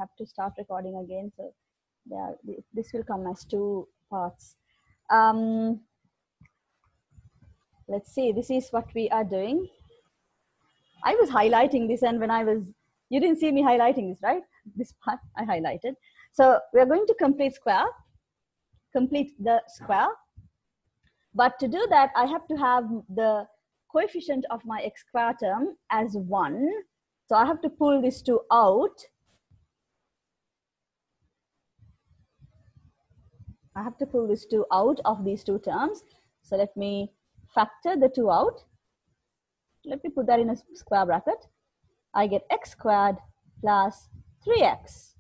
have to start recording again. So this will come as 2 parts. Let's see, this is what we are doing. I was highlighting this, and you didn't see me highlighting this, right? This part I highlighted. So we are going to complete the square. But to do that, I have to have the coefficient of my x square term as 1. So I have to pull this 2 out. I have to pull this 2 out of these 2 terms. So let me factor the 2 out. Let me put that in a square bracket. I get x squared plus 3x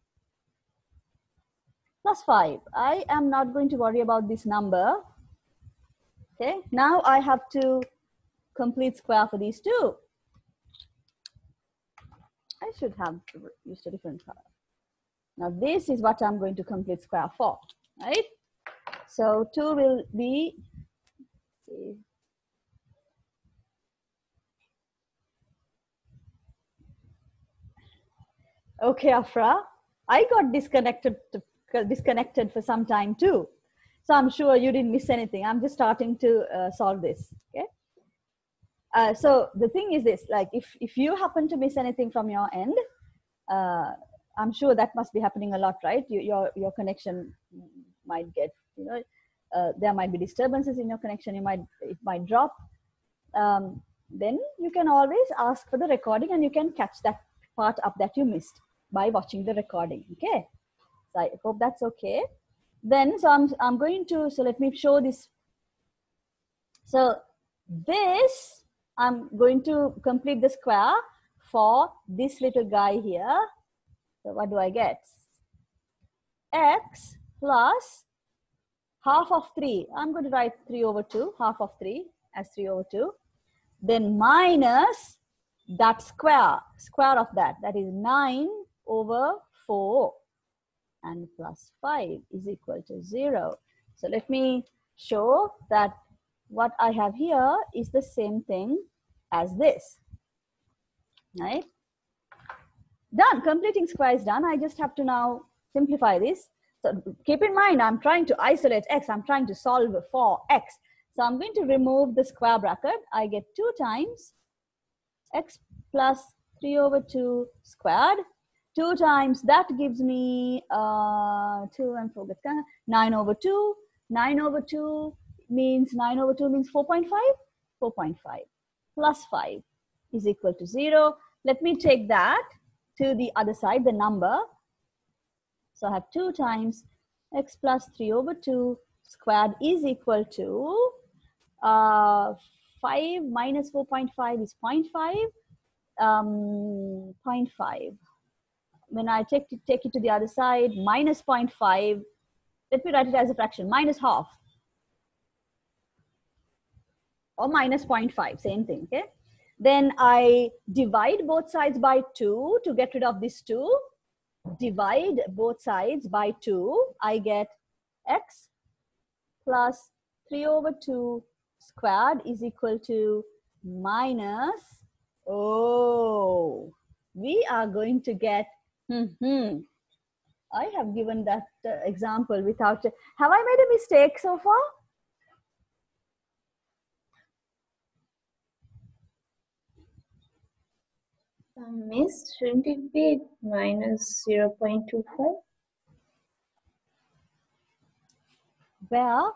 plus 5. I am not going to worry about this number. Okay, now I have to complete square for these 2. I should have used a different color. Now this is what I'm going to complete square for, right? So 2 will be, okay, Afra, I got disconnected for some time too. So I'm sure you didn't miss anything. I'm just starting to solve this, okay? So the thing is this, like if you happen to miss anything from your end, I'm sure that must be happening a lot, right? Your connection might get, there might be disturbances in your connection. It might drop. Then you can always ask for the recording, and you can catch that part up that you missed by watching the recording. Okay, so I hope that's okay. Then so I'm going to, so let me show this. So this, I'm going to complete the square for this little guy here. So what do I get? X plus half of 3. I'm going to write 3 over 2, half of 3 as 3 over 2. Then minus that square of that is 9 over 4, and plus 5 is equal to 0. So let me show that what I have here is the same thing as this, right? Done, completing square is done. I just have to now simplify this. So keep in mind, I'm trying to isolate x. I'm trying to solve for x. So I'm going to remove the square bracket. I get 2 times x plus 3 over 2 squared. 2 times that gives me 2 and forget 9 over 2. 9 over 2 means 4.5. 4.5 plus 5 is equal to 0. Let me take that to the other side, the number. So I have 2 times x plus 3 over 2 squared is equal to 5 minus 4.5 is 0.5. 0.5. When I take it to the other side, minus 0.5. Let me write it as a fraction, minus half. Or minus 0.5, same thing, okay? Then I divide both sides by 2 to get rid of this 2. Divide both sides by 2. I get x plus 3 over 2 squared is equal to minus, we are going to get, I have given that example without, have I made a mistake so far? Miss, shouldn't it be minus 0.25? Where?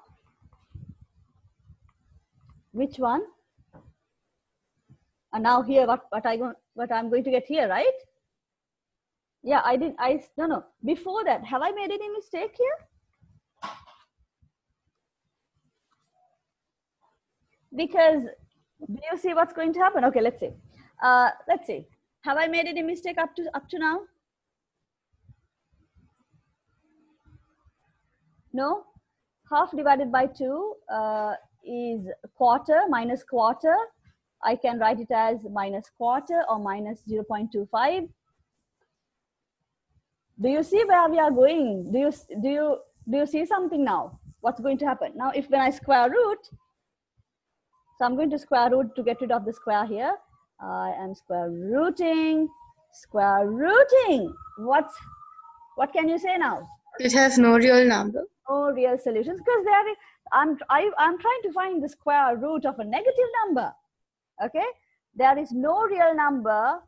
Which one? And now here, what I'm going to get here, right? Yeah, no. Before that, have I made any mistake here? Because do you see what's going to happen? Okay, let's see. Let's see. Have I made any mistake up to now? No. Half divided by 2 is quarter, minus quarter. I can write it as minus quarter or minus 0.25. Do you see where we are going? Do you see something now? What's going to happen? Now, when I square root, so I'm going to square root to get rid of the square here. I am square rooting. What's What can you say now? It has no real number. No real solutions, because I'm trying to find the square root of a negative number. Okay, there is no real number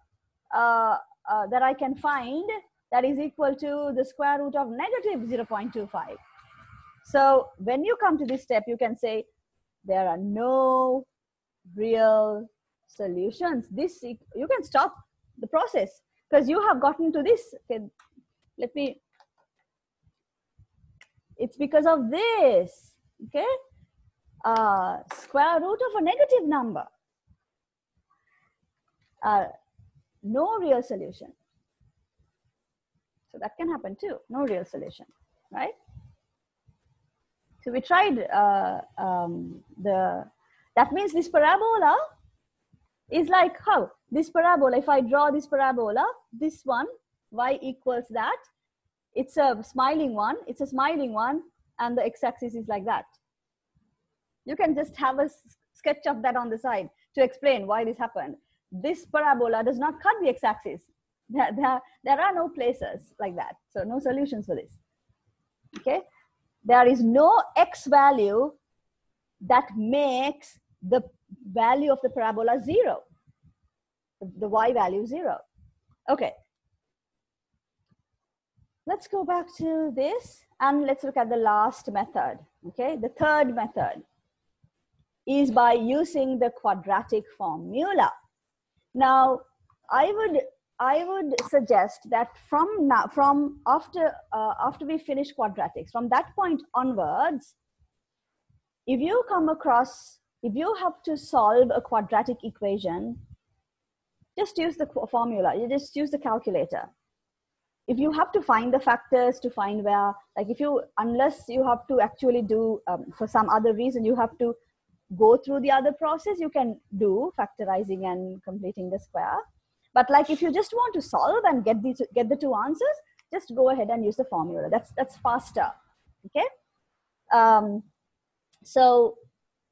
that I can find that is equal to the square root of negative 0.25. So when you come to this step, you can say there are no real solutions. This, you can stop the process because you have gotten to this. Okay, it's because of this. Okay, square root of a negative number. No real solution. So that can happen too. No real solution, right? So we tried that means this parabola is like how? This parabola, if I draw this parabola, this one, y equals that. It's a smiling one. It's a smiling one. And the x-axis is like that. You can just have a sketch of that on the side to explain why this happened. This parabola does not cut the x-axis. There are no places like that. So no solutions for this. Okay. There is no x value that makes the value of the parabola 0. The y value 0. Okay. Let's go back to this and let's look at the last method. Okay. The third method is by using the quadratic formula. Now, I would suggest that after we finish quadratics, from that point onwards, if you have to solve a quadratic equation, just use the formula. You just use the calculator. If you have to find the factors to find where, like unless you have to actually do, for some other reason, you have to go through the other process, you can do factorizing and completing the square. But like if you just want to solve and get the two answers, just go ahead and use the formula. That's faster. Okay. So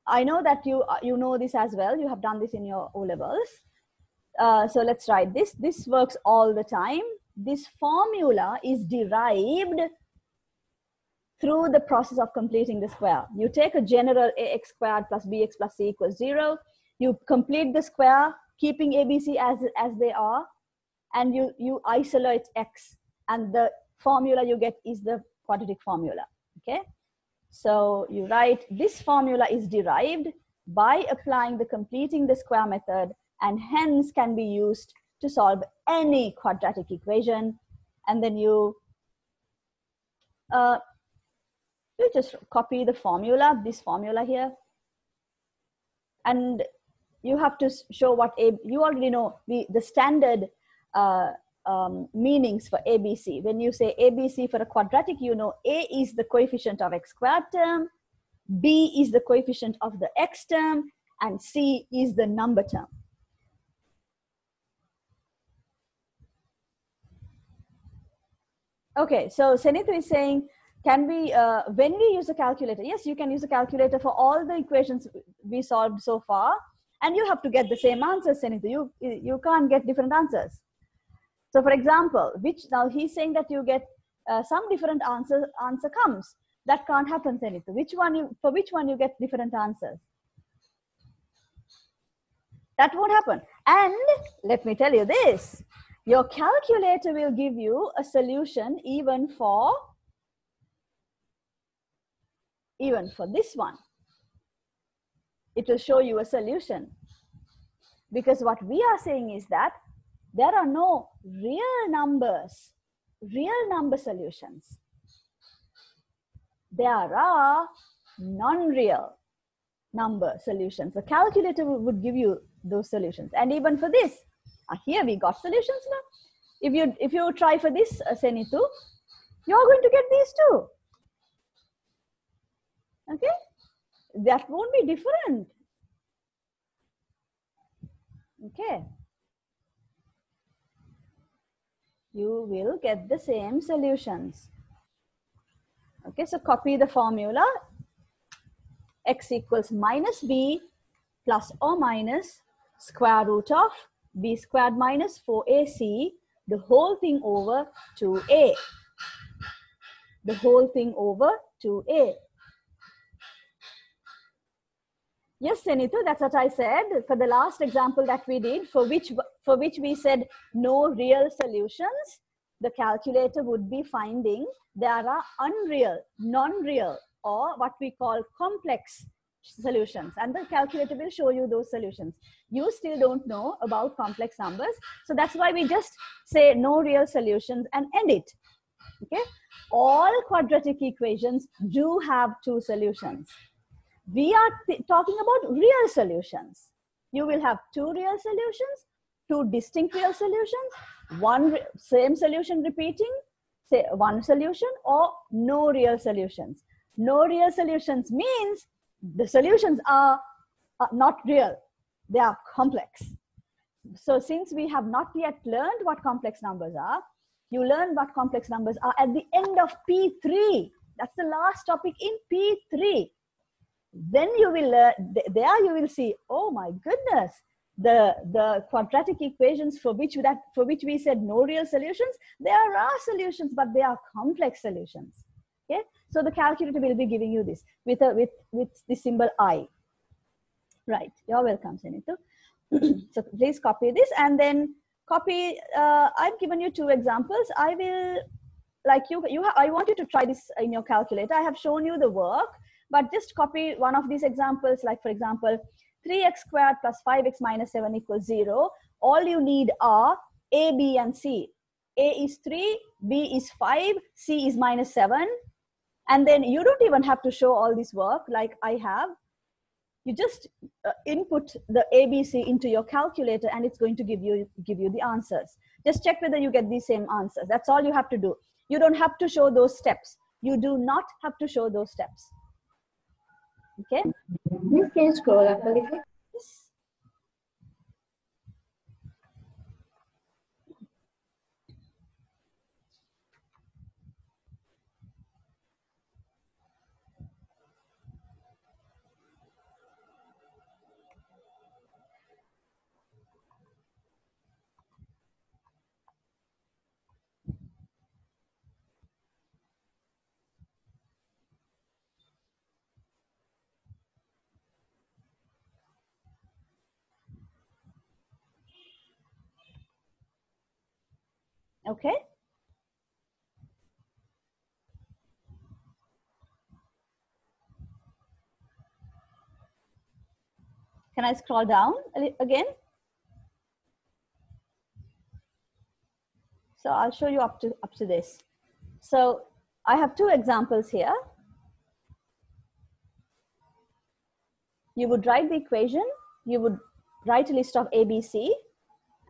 I know that you know this as well. You have done this in your O-levels. So let's write this. This works all the time. This formula is derived through the process of completing the square. You take a general ax squared plus bx plus c equals 0. You complete the square, keeping ABC as they are, and you isolate x, and the formula you get is the quadratic formula. Okay, so you write this formula is derived by applying the completing the square method, and hence can be used to solve any quadratic equation. And then you just copy the formula, this formula here, and you have to show what you already know the standard meanings for ABC. When you say ABC for a quadratic, you know A is the coefficient of x squared term, B is the coefficient of the x term, and C is the number term. Okay, so Senithu is saying, can we, when we use a calculator, yes, you can use a calculator for all the equations we solved so far, and you have to get the same answers, Senithu. You can't get different answers. So for example, now he's saying that you get some different answer comes. That can't happen, Senithu. For which one you get different answers? That won't happen. And let me tell you this. Your calculator will give you a solution even for this one. It will show you a solution. Because what we are saying is that there are no real number solutions. There are non-real number solutions. The calculator would give you those solutions. And even for this, here we got solutions now. If you try for this, Senithu, you're going to get these too. Okay, that won't be different. Okay, you will get the same solutions. Okay, so copy the formula. X equals minus b plus or minus square root of b squared minus 4ac, the whole thing over 2a. the whole thing over 2a. Yes, Senitu, that's what I said. For the last example that we did, for which we said no real solutions, the calculator would be finding there are unreal, non-real, or what we call complex solutions. And the calculator will show you those solutions. You still don't know about complex numbers. So that's why we just say no real solutions and end it. Okay? All quadratic equations do have two solutions. We are talking about real solutions. You will have two real solutions, two distinct real solutions, one same solution repeating, say one solution, or no real solutions. No real solutions means the solutions are not real. They are complex. So since we have not yet learned what complex numbers are, you learn what complex numbers are at the end of P3. That's the last topic in P3. Then you will there you will see, oh my goodness, the quadratic equations for which we said no real solutions, there are solutions, but they are complex solutions. Okay, so the calculator will be giving you this with the symbol I. Right, you're welcome, Senitu. So please copy this and then copy. I've given you two examples. I will, like I want you to try this in your calculator. I have shown you the work. But just copy one of these examples, like for example, 3x squared plus 5x minus 7 equals 0. All you need are A, B, and C. A is 3, B is 5, C is minus 7. And then you don't even have to show all this work like I have. You just input the ABC into your calculator and it's going to give you the answers. Just check whether you get the same answers. That's all you have to do. You don't have to show those steps. You do not have to show those steps. Okay. Miss, can you scroll up a little? Yes. Okay. Can I scroll down again? So I'll show you up to this. So I have two examples here. You would write the equation, you would write a list of ABC,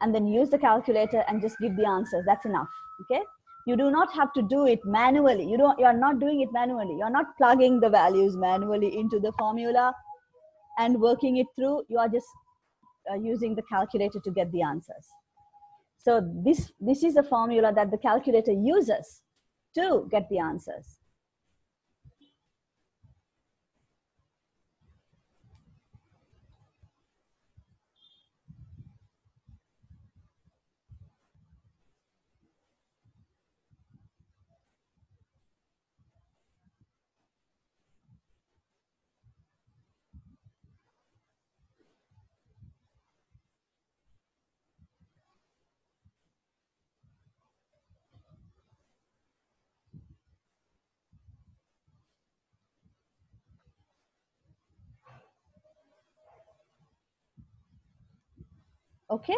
and then use the calculator and just give the answers. That's enough. Okay. You do not have to do it manually. You are not doing it manually. You're not plugging the values manually into the formula and working it through. You are just using the calculator to get the answers. So this is a formula that the calculator uses to get the answers. Okay.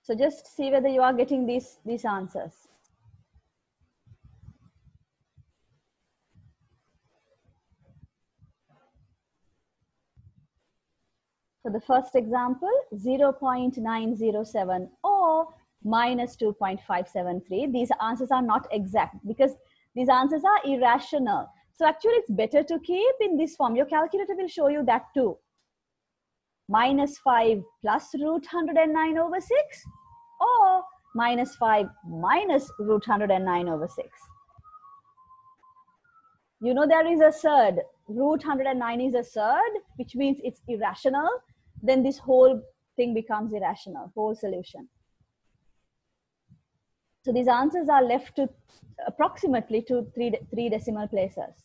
So just see whether you are getting these answers. So the first example, 0.907 or minus 2.573. These answers are not exact because these answers are irrational. So actually it's better to keep in this form. Your calculator will show you that too. Minus 5 plus root 109 over 6 or minus 5 minus root 109 over 6. You know there is a surd. Root 109 is a surd, which means it's irrational. Then this whole thing becomes irrational, whole solution. So these answers are left to approximately to three decimal places.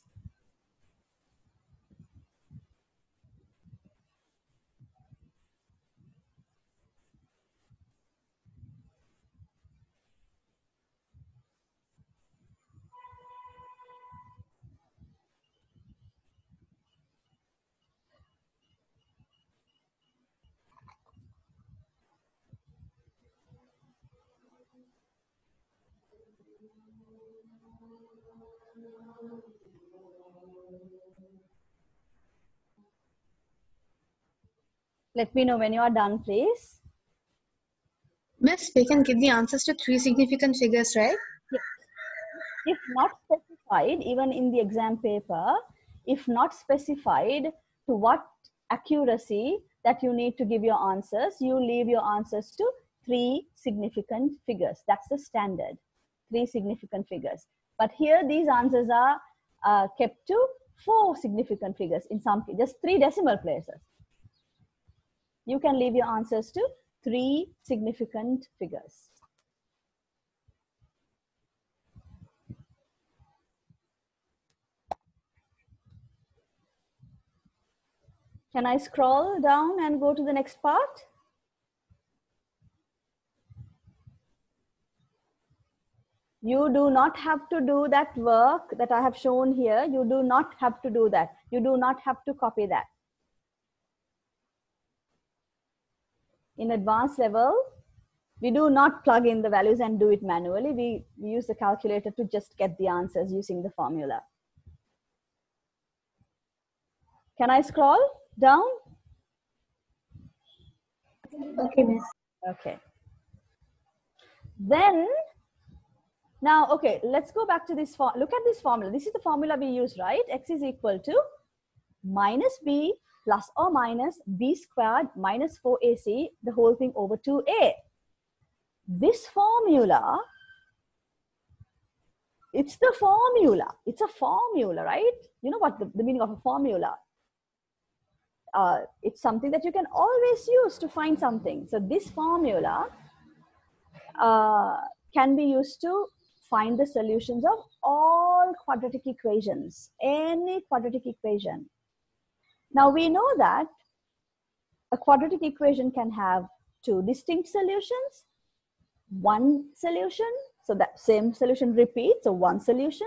Let me know when you are done, please. Miss, we can give the answers to 3 significant figures, right? Yes. If not specified, even in the exam paper, if not specified to what accuracy that you need to give your answers, you leave your answers to 3 significant figures. That's the standard, 3 significant figures. But here these answers are kept to 4 significant figures, in some cases, just 3 decimal places. You can leave your answers to 3 significant figures. Can I scroll down and go to the next part? You do not have to do that work that I have shown here. You do not have to do that. You do not have to copy that. In advanced level, we do not plug in the values and do it manually. We use the calculator to just get the answers using the formula. Can I scroll down? Okay, Miss. Okay. Then, now, okay, let's go back to this. Look at this formula. This is the formula we use, right? X is equal to minus b plus or minus b squared minus 4ac, the whole thing over 2a. This formula, it's the formula. It's a formula, right? You know what the meaning of a formula? It's something that you can always use to find something. So this formula can be used to find the solutions of all quadratic equations, any quadratic equation. Now we know that a quadratic equation can have 2 distinct solutions, 1 solution, so that same solution repeats, so 1 solution,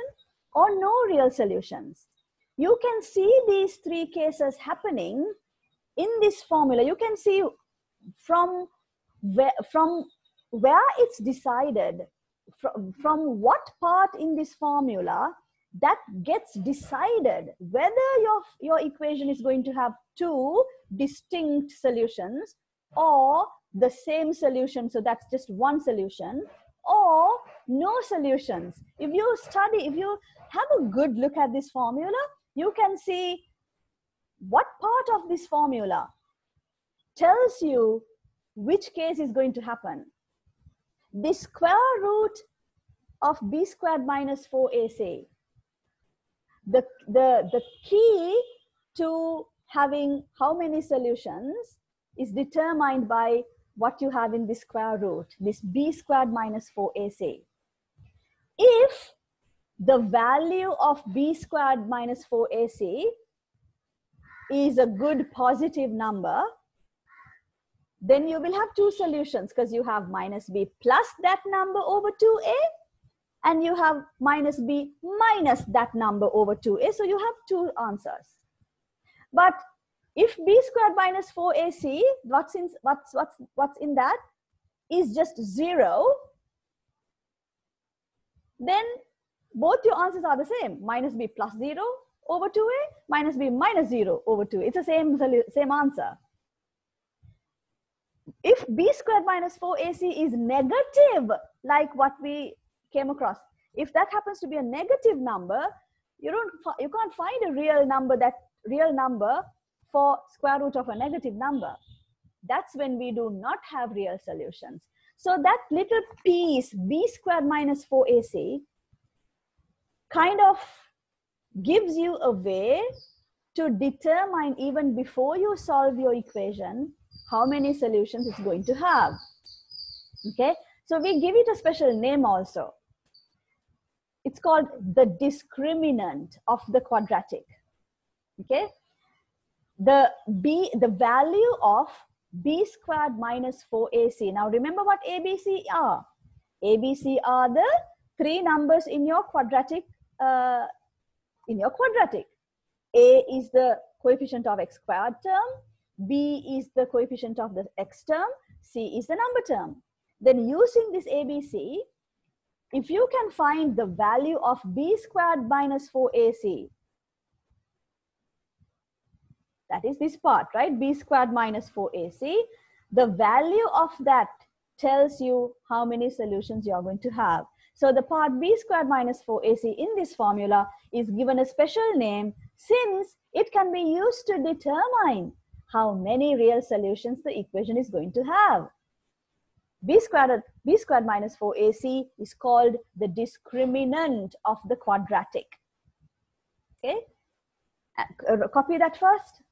or no real solutions. You can see these 3 cases happening in this formula. You can see from where it's decided, from what part in this formula that gets decided whether your equation is going to have 2 distinct solutions or the same solution, so that's just 1 solution, or no solutions. If you have a good look at this formula, you can see what part of this formula tells you which case is going to happen. The square root of b squared minus 4ac, the key to having how many solutions is determined by what you have in the square root, this b squared minus 4ac. If the value of b squared minus 4ac is a good positive number, then you will have 2 solutions, because you have minus b plus that number over 2a, and you have minus b minus that number over 2a. So you have 2 answers. But if b squared minus 4ac, what's in that is just 0, then both your answers are the same. Minus b plus 0 over 2a, minus b minus 0 over 2a. It's the same answer. If b squared minus 4ac is negative, like what we came across, if that happens to be a negative number, you can't find a real number for square root of a negative number. That's when we do not have real solutions. So that little piece, b squared minus 4ac, kind of gives you a way to determine, even before you solve your equation, how many solutions it's going to have. Okay, So we give it a special name also. It's called the discriminant of the quadratic. Okay. The value of b squared minus 4ac. Now remember what ABC are. ABC are the three numbers in your quadratic. A is the coefficient of x squared term, b is the coefficient of the x term, c is the number term. Then using this ABC, if you can find the value of b squared minus 4ac, that is this part, right? B squared minus 4ac. The value of that tells you how many solutions you are going to have. So the part b squared minus 4ac in this formula is given a special name since it can be used to determine how many real solutions the equation is going to have. B squared minus 4ac is called the discriminant of the quadratic. Okay, copy that first.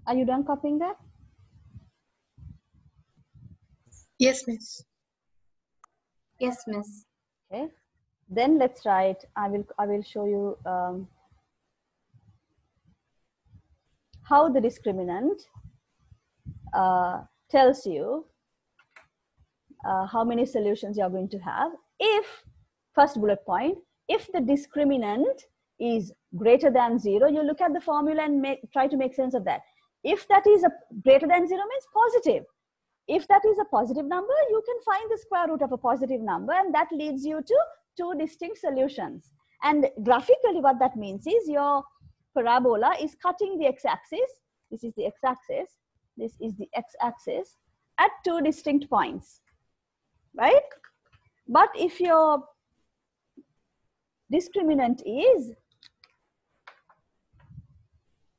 Are you done copying that? Yes, miss. Yes, miss. Okay. Then let's write. I will show you how the discriminant tells you how many solutions you are going to have. If, first bullet point, if the discriminant is greater than 0, you look at the formula and try to make sense of that. If that is a greater than 0 means positive. If that is a positive number, you can find the square root of a positive number, and that leads you to two distinct solutions. And graphically what that means is your parabola is cutting the x-axis. This is the x-axis. This is the x-axis at two distinct points, right? But if your discriminant is,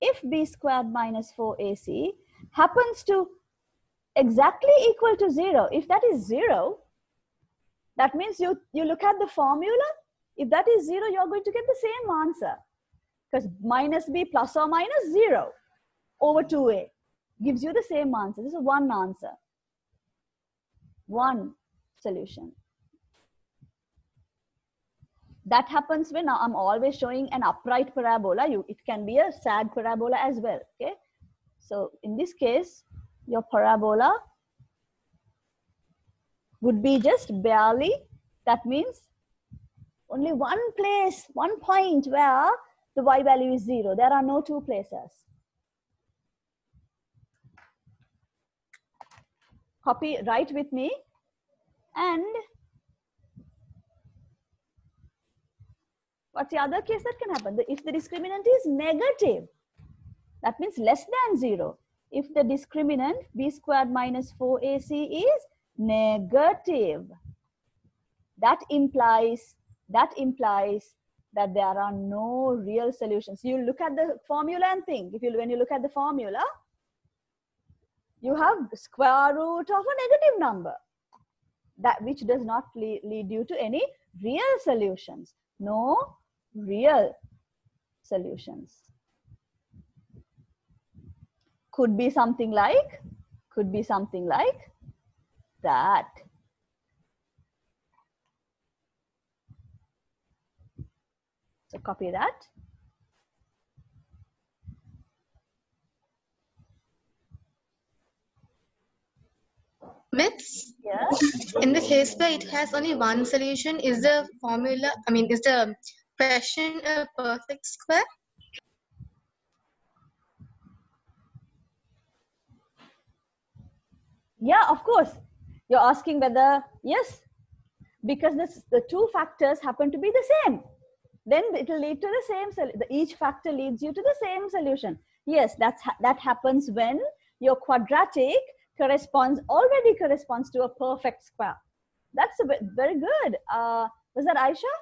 if b squared minus 4ac happens to exactly equal to 0, if that is 0, that means you look at the formula. If that is 0, you're going to get the same answer, because minus b plus or minus 0 over 2a gives you the same answer. This is one answer, one solution. That happens when I'm always showing an upright parabola. It can be a sad parabola as well. Okay, so in this case, your parabola would be just barely, that means only one place, one point where the y value is 0. There are no two places. Copy, write with me. And what's the other case that can happen? If the discriminant is negative, that means less than 0. If the discriminant b squared minus 4ac is negative, that implies that there are no real solutions. You look at the formula and think, when you look at the formula, you have the square root of a negative number. that which does not lead you to any real solutions. No real solutions. Could be something like that. So copy that. Miss, Yeah. in the case where it has only one solution, is the formula, is the question a perfect square? Yeah, of course. You're asking whether, yes, because the two factors happen to be the same. Then it will lead to the same, each factor leads you to the same solution. Yes, that happens when your quadratic already corresponds to a perfect square. That's very good. Was that Aisha?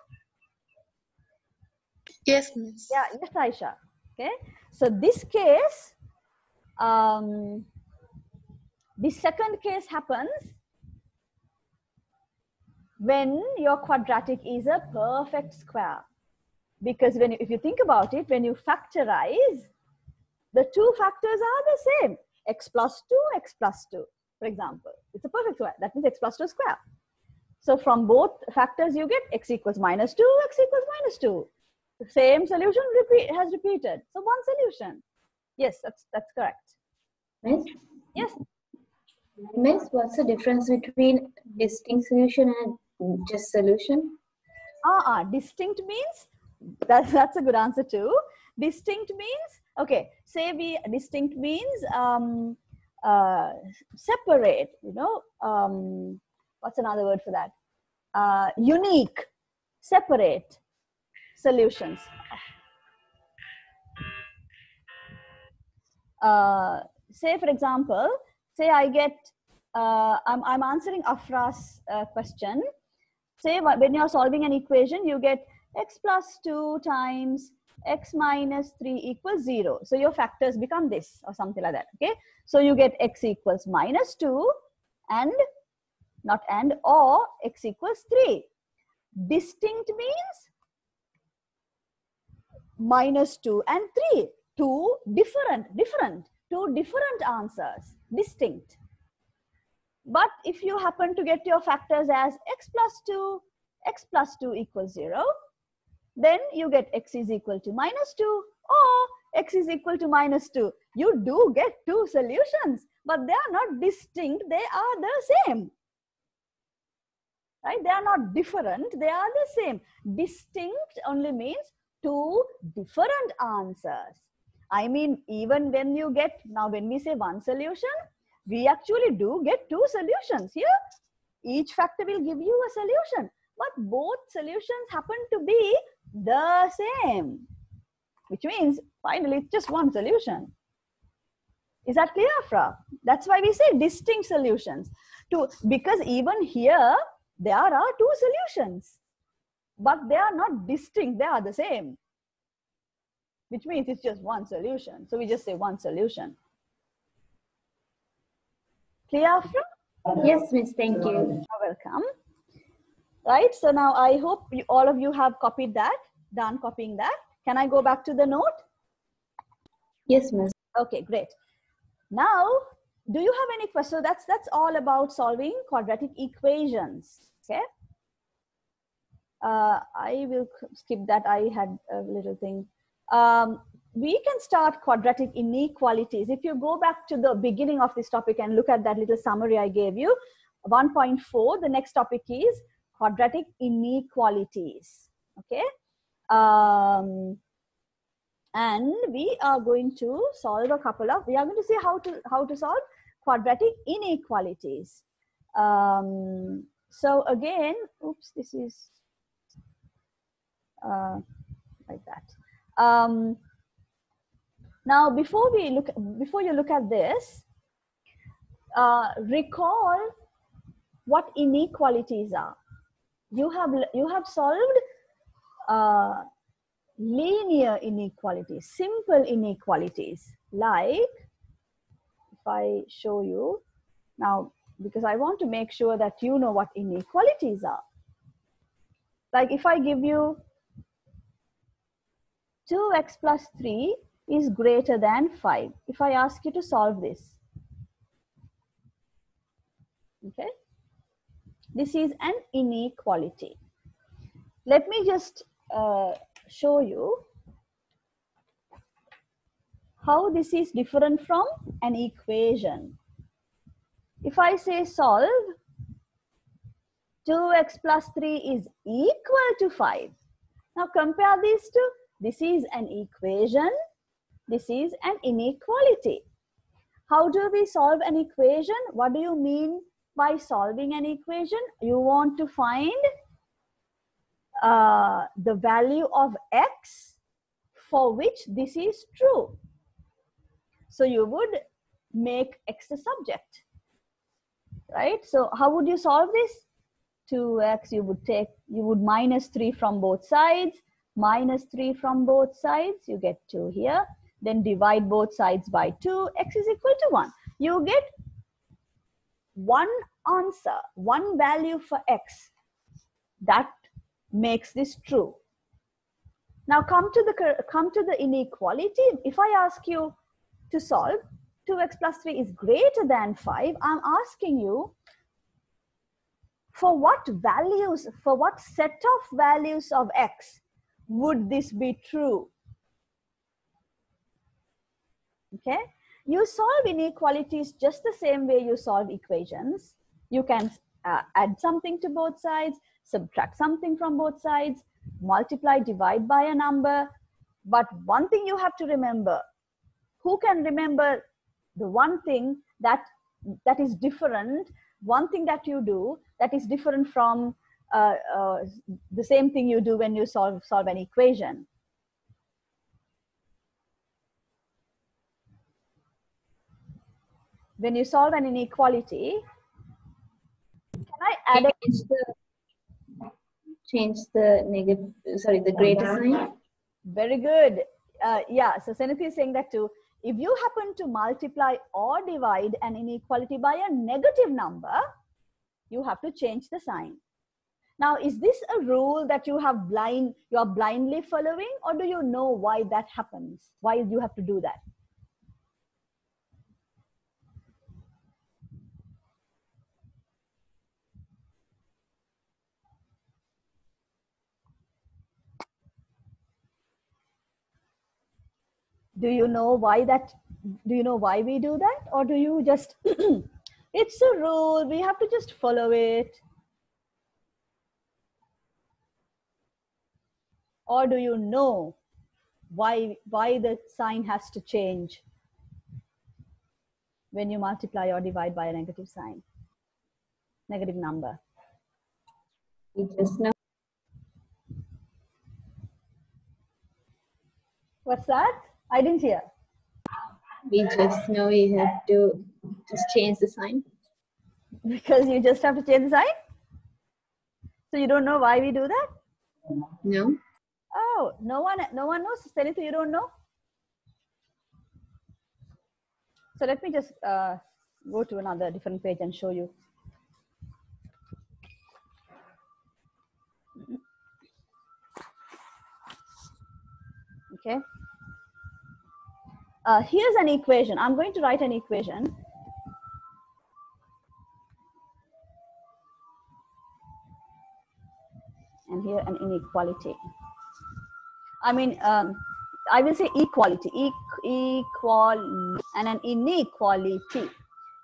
Yes, Miss. Yeah, yes, Aisha. Okay. So this case, the second case happens when your quadratic is a perfect square. Because if you think about it, when you factorize, the two factors are the same. X plus 2, x plus 2, for example. It's a perfect square. That means x plus 2 square. So from both factors, you get x equals minus 2, x equals minus 2. The same solution has repeated. So one solution. Yes, that's correct. Miss? Yes. Miss, what's the difference between distinct solution and just solution? Distinct means, that's a good answer too. Distinct means, okay, distinct means separate, what's another word for that? Unique, separate solutions. Say for example, say I get, I'm answering Afra's question. Say when you're solving an equation, you get x plus 2 times x minus 3 equals 0. So your factors become this or something like that. Okay. So you get x equals minus 2 and not and or x equals 3. Distinct means minus 2 and 3. Two different answers. Distinct. But if you happen to get your factors as x plus 2 equals 0, then you get x is equal to minus 2 or x is equal to minus 2. You do get two solutions, but they are not distinct, they are the same. Right? They are not different, they are the same. Distinct only means two different answers. I mean, even when you get, now when we say one solution, we actually do get two solutions here. Each factor will give you a solution, but both solutions happen to be the same, which means finally it's just one solution. Is that clear, Afra? That's why we say distinct solutions. Because even here, there are two solutions, but they are not distinct, they are the same, which means it's just one solution. So we just say one solution. Clear, Afra? Yes, Miss, thank you. You're welcome. Right, so now I hope all of you have copied that, done copying that. Can I go back to the note? Yes, Miss. Okay, great. Now, do you have any questions? That's all about solving quadratic equations. Okay. I will skip that. I had a little thing. We can start quadratic inequalities. If you go back to the beginning of this topic and look at that little summary I gave you, 1.4, the next topic is quadratic inequalities. Okay. And we are going to solve a couple of, we are going to see how to solve quadratic inequalities. So again, oops, this is like that. Now, before you look at this, recall what inequalities are. You have solved linear inequalities, simple inequalities. Like, if I show you now, because I want to make sure that you know what inequalities are. Like if I give you 2x plus 3 is greater than 5. If I ask you to solve this, okay, this is an inequality. Let me just show you how this is different from an equation. If I say solve, 2x plus 3 is equal to 5. Now compare these two. This is an equation. This is an inequality. How do we solve an equation? What do you mean by solving an equation? You want to find the value of x for which this is true. So you would make x a subject, right? So how would you solve this? 2x, you would minus 3 from both sides, minus 3 from both sides, you get 2 here. Then divide both sides by 2, x is equal to 1. You get one answer, one value for x. That makes this true. Now come to the inequality. If I ask you to solve 2x plus 3 is greater than 5, I'm asking you for what values, for what set of values of x would this be true? Okay, you solve inequalities just the same way you solve equations. You can add something to both sides, subtract something from both sides, multiply, divide by a number. But one thing you have to remember, who can remember the one thing that is different, one thing that you do that is different from the same thing you do when you solve an equation? When you solve an inequality, can I add the greater sign? Very good. Yeah, so Senathi is saying that too. If you happen to multiply or divide an inequality by a negative number, you have to change the sign. Now, is this a rule that you are blindly following, or do you know why that happens? Why you have to do that? Do you know why we do that? Or do you just, it's a rule, we have to just follow it? Or do you know why the sign has to change when you multiply or divide by a negative sign, negative number? We just know. What's that? I didn't hear. We just know we have to just change the sign. Because you just have to change the sign? So you don't know why we do that? No. Oh, no one knows. Senathi, you don't know? So let me just go to another different page and show you. Okay. Here's an equation. I'm going to write an equation. And here an inequality. I mean, I will say equality, equal, and an inequality.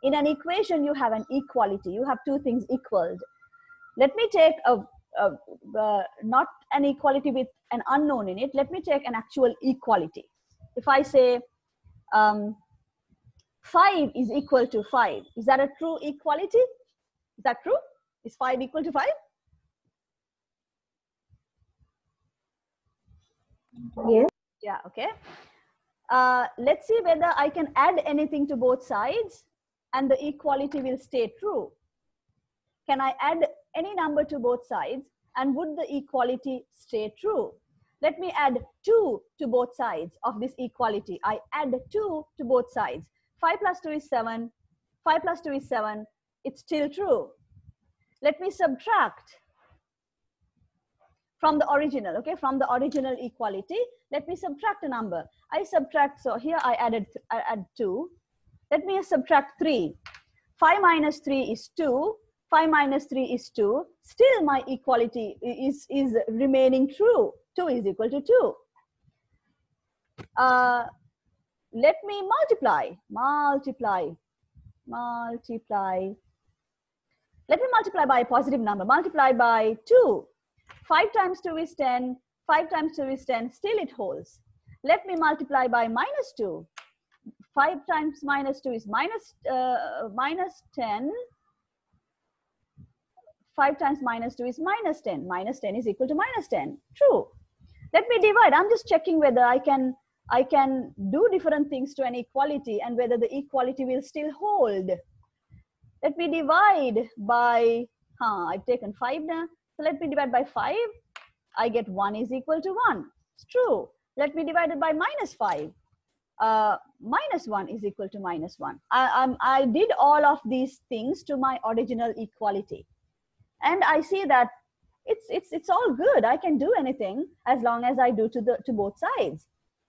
In an equation, you have an equality. You have two things equaled. Let me take not an equality with an unknown in it. Let me take an actual equality. If I say 5 is equal to 5, is that a true equality? Is that true? Is 5 equal to 5? Yes. Yeah, okay. Let's see whether I can add anything to both sides and the equality will stay true. Can I add any number to both sides and would the equality stay true? Let me add 2 to both sides of this equality. I add 2 to both sides. 5 plus 2 is 7. 5 plus 2 is 7. It's still true. Let me subtract from the original, okay, from the original equality. Let me subtract a number. I subtract, so here I add 2. Let me subtract 3. 5 minus 3 is 2. 5 minus 3 is 2. Still my equality is remaining true. 2 is equal to 2. Let me multiply. Let me multiply by a positive number. Multiply by 2. 5 times 2 is 10. 5 times 2 is 10. Still it holds. Let me multiply by minus 2. 5 times minus 2 is minus 10. 5 times minus 2 is minus 10. Minus 10 is equal to minus 10. True. Let me divide. I'm just checking whether I can do different things to an equality and whether the equality will still hold. Let me divide by, I've taken 5 now. So let me divide by 5. I get 1 is equal to 1. It's true. Let me divide it by minus 5. Minus 1 is equal to minus 1. I did all of these things to my original equality. And I see that it's all good. I can do anything as long as I do to both sides.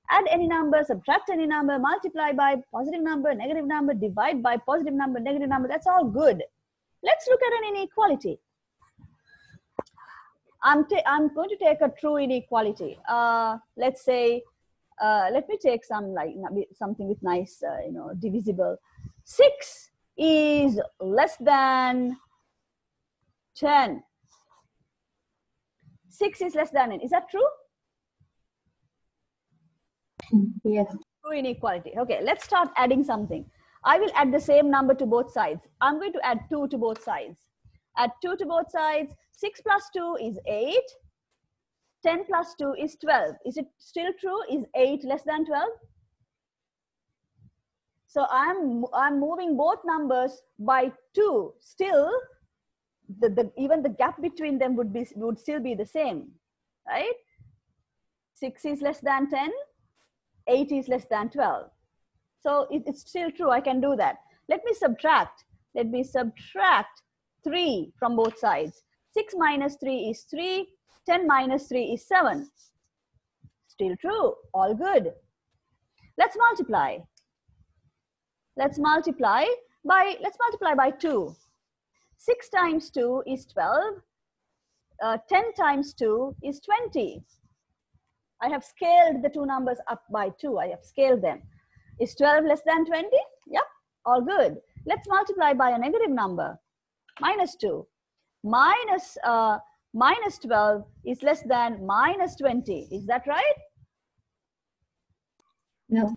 Add any number, subtract any number, multiply by positive number, negative number, divide by positive number, negative number. That's all good. Let's look at an inequality. I'm going to take a true inequality. Let's say, let me take something with nice, divisible. 6 is less than 10. 6 is less than 10. Is that true? Yes. True inequality. Okay, let's start adding something. I will add the same number to both sides. I'm going to add 2 to both sides. Add 2 to both sides. 6 plus 2 is 8. 10 plus 2 is 12. Is it still true? Is 8 less than 12? So I'm moving both numbers by 2. Still, even the gap between them would still be the same, right? 6 is less than 10. 8 is less than 12. So it's still true. I can do that. Let me subtract. Let me subtract 3 from both sides. 6 minus 3 is 3. 10 minus 3 is 7. Still true. All good. Let's multiply. Let's multiply by 2. 6 times 2 is 12. 10 times 2 is 20. I have scaled the two numbers up by 2. I have scaled them. Is 12 less than 20? Yep, all good. Let's multiply by a negative number. Minus 2. Minus 12 is less than minus 20. Is that right? No.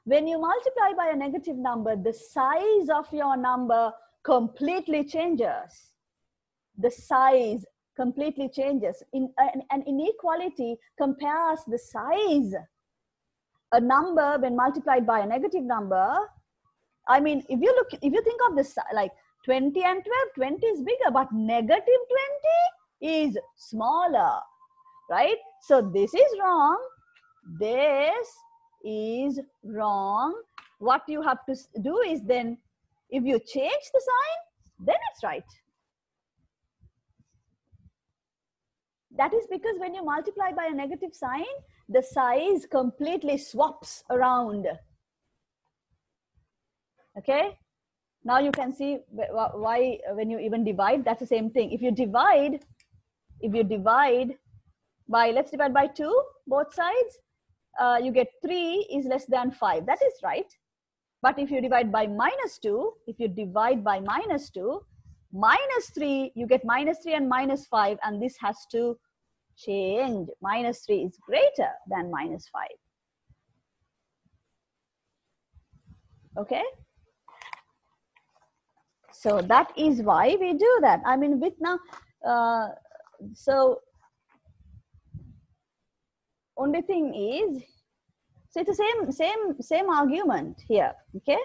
When you multiply by a negative number, the size of your number completely changes. The size completely changes. An inequality compares the size. A number when multiplied by a negative number, I mean, if you think of this, like 20 and 12, 20 is bigger, but negative 20 is smaller, right? So this is wrong. This is wrong. What you have to do is then, if you change the sign, then it's right. That is because when you multiply by a negative sign, the size completely swaps around. Okay? Now you can see why when you even divide, that's the same thing. If you divide by, let's divide by 2, both sides, you get 3 is less than 5. That is right. But if you divide by minus 2, minus 3, you get minus 3 and minus 5, and this has to change. Minus 3 is greater than minus 5. Okay? So that is why we do that. I mean, with now, so only thing is, so it's the same argument here. Okay?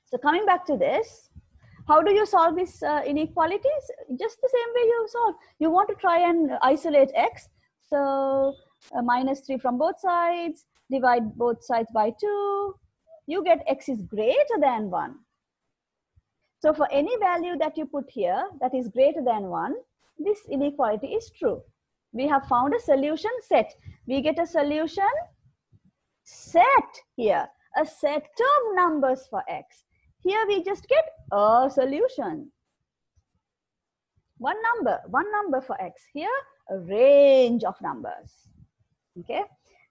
So coming back to this, how do you solve these inequalities? Just the same way you solve. You want to try and isolate x. So minus 3 from both sides, divide both sides by 2. you get x is greater than 1. So for any value that you put here that is greater than 1, this inequality is true. We have found a solution set. We get a solution set here, a set of numbers for x. Here we just get a solution. One number for x. Here, a range of numbers. Okay.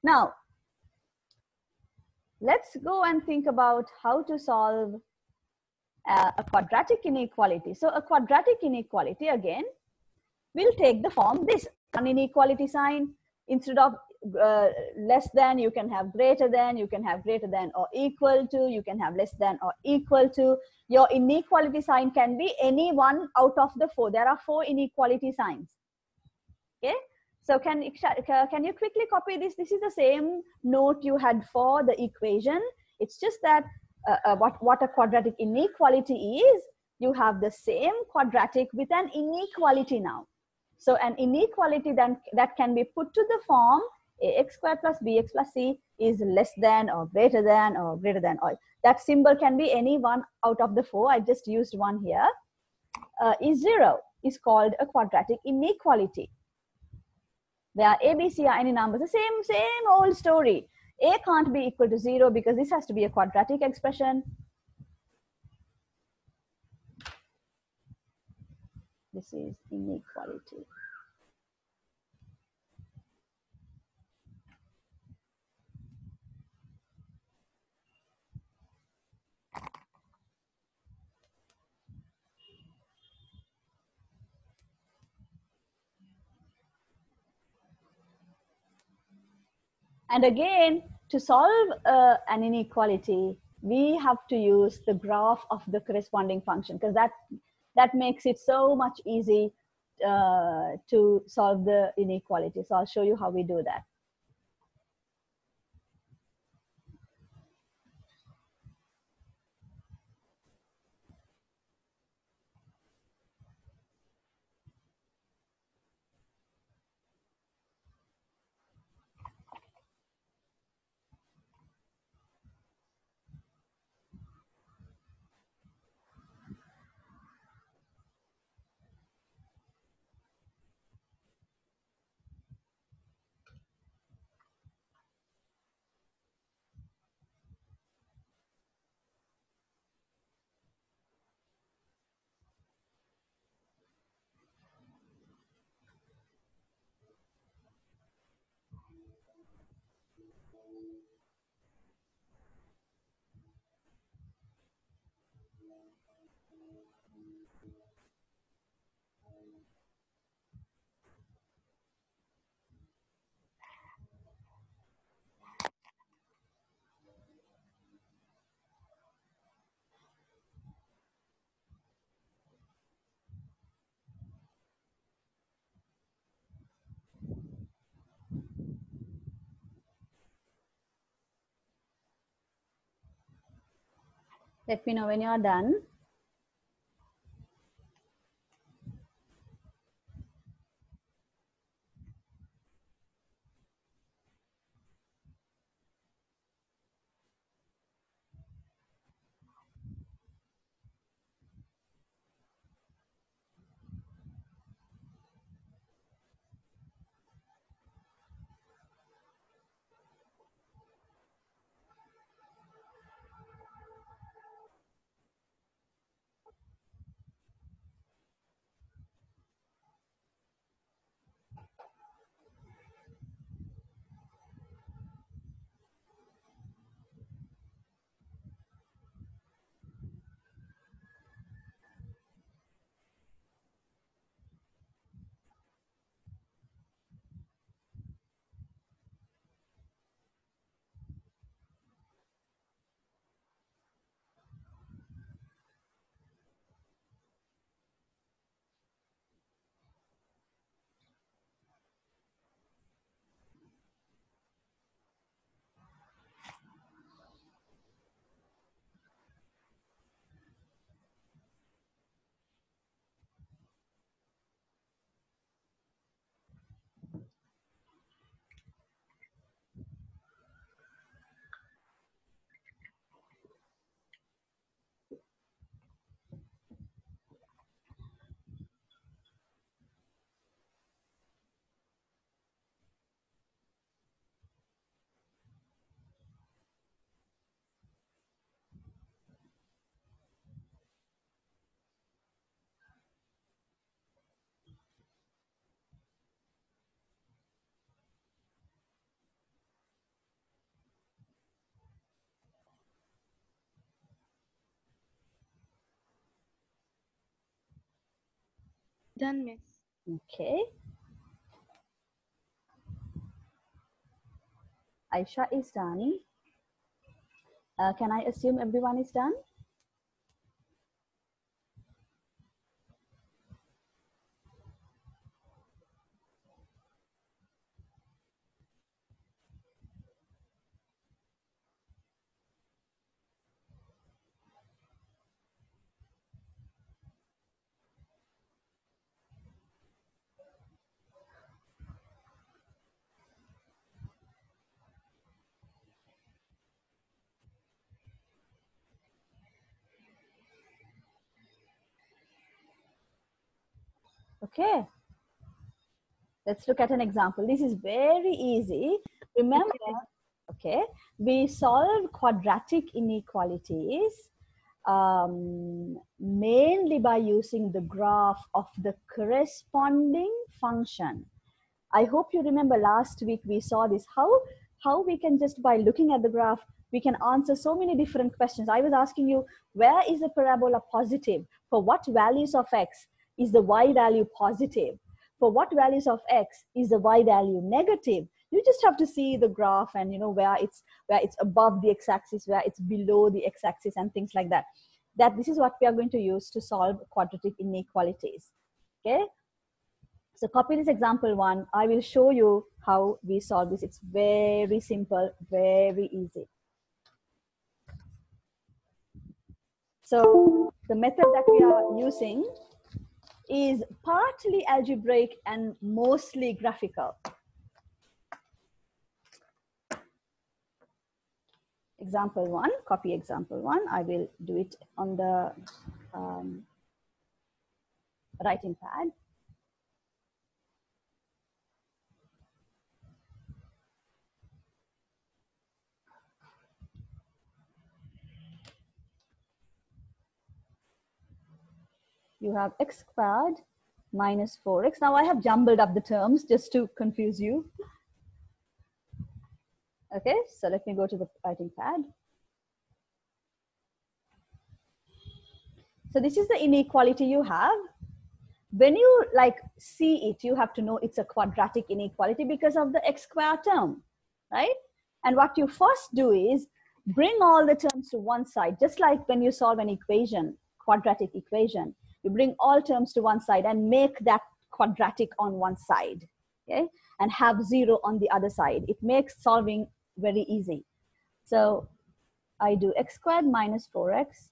Now, let's go and think about how to solve a quadratic inequality. So a quadratic inequality, again, will take the form this, an inequality sign. Instead of less than, you can have greater than, you can have greater than or equal to, you can have less than or equal to. Your inequality sign can be any one out of the 4. There are 4 inequality signs. Okay. So can you quickly copy this? This is the same note you had for the equation. It's just that what a quadratic inequality is, you have the same quadratic with an inequality now. So an inequality then that can be put to the form ax squared plus bx plus c is less than or greater than or greater than, or that symbol can be any one out of the 4. I just used one here. Is 0 is called a quadratic inequality, where a, b, c are any numbers. The same old story. A can't be equal to 0 because this has to be a quadratic expression. This is inequality. And again, to solve an inequality, we have to use the graph of the corresponding function, because that makes it so much easy to solve the inequality. So I'll show you how we do that. Let me know when you are done. Done, Miss. Okay. Aisha is done. Can I assume everyone is done? Okay. Let's look at an example. This is very easy. Remember, okay, we solve quadratic inequalities mainly by using the graph of the corresponding function. I hope you remember last week we saw this, how we can just by looking at the graph, we can answer so many different questions. I was asking you, where is the parabola positive? For what values of x is the y value positive? For what values of x is the y value negative? You just have to see the graph and you know where it's above the x-axis, where it's below the x-axis and things like that. This is what we are going to use to solve quadratic inequalities. Okay. So copy this example 1. I will show you how we solve this. It's very simple, very easy. So the method that we are using is partly algebraic and mostly graphical. Example 1, copy example 1. I will do it on the writing pad. You have x squared minus 4x. Now I have jumbled up the terms just to confuse you. Okay, so let me go to the writing pad. So this is the inequality you have. When you like see it, you have to know it's a quadratic inequality because of the x squared term, right? And what you first do is bring all the terms to one side, just like when you solve an equation, quadratic equation. You bring all terms to one side and make that quadratic on one side, okay? And have 0 on the other side. It makes solving very easy. So I do x squared minus 4x.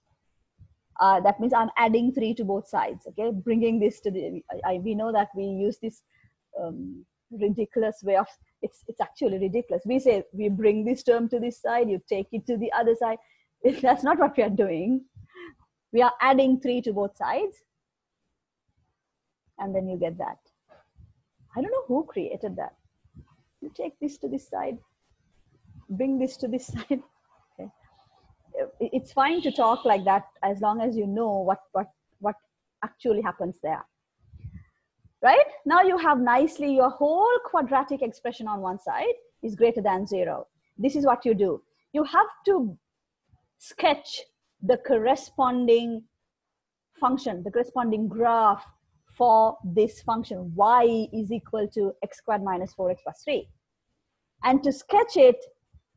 That means I'm adding 3 to both sides, okay? Bringing this to the, we know that we use this ridiculous way of, it's actually ridiculous. We say, we bring this term to this side, you take it to the other side. That's not what we are doing. We are adding 3 to both sides. And then you get that. I don't know who created that. You take this to this side, bring this to this side. Okay. It's fine to talk like that as long as you know what actually happens there. Right? Now you have nicely your whole quadratic expression on one side is greater than 0. This is what you do. You have to sketch the corresponding function, the corresponding graph for this function. Y is equal to x squared minus 4x plus 3. And to sketch it,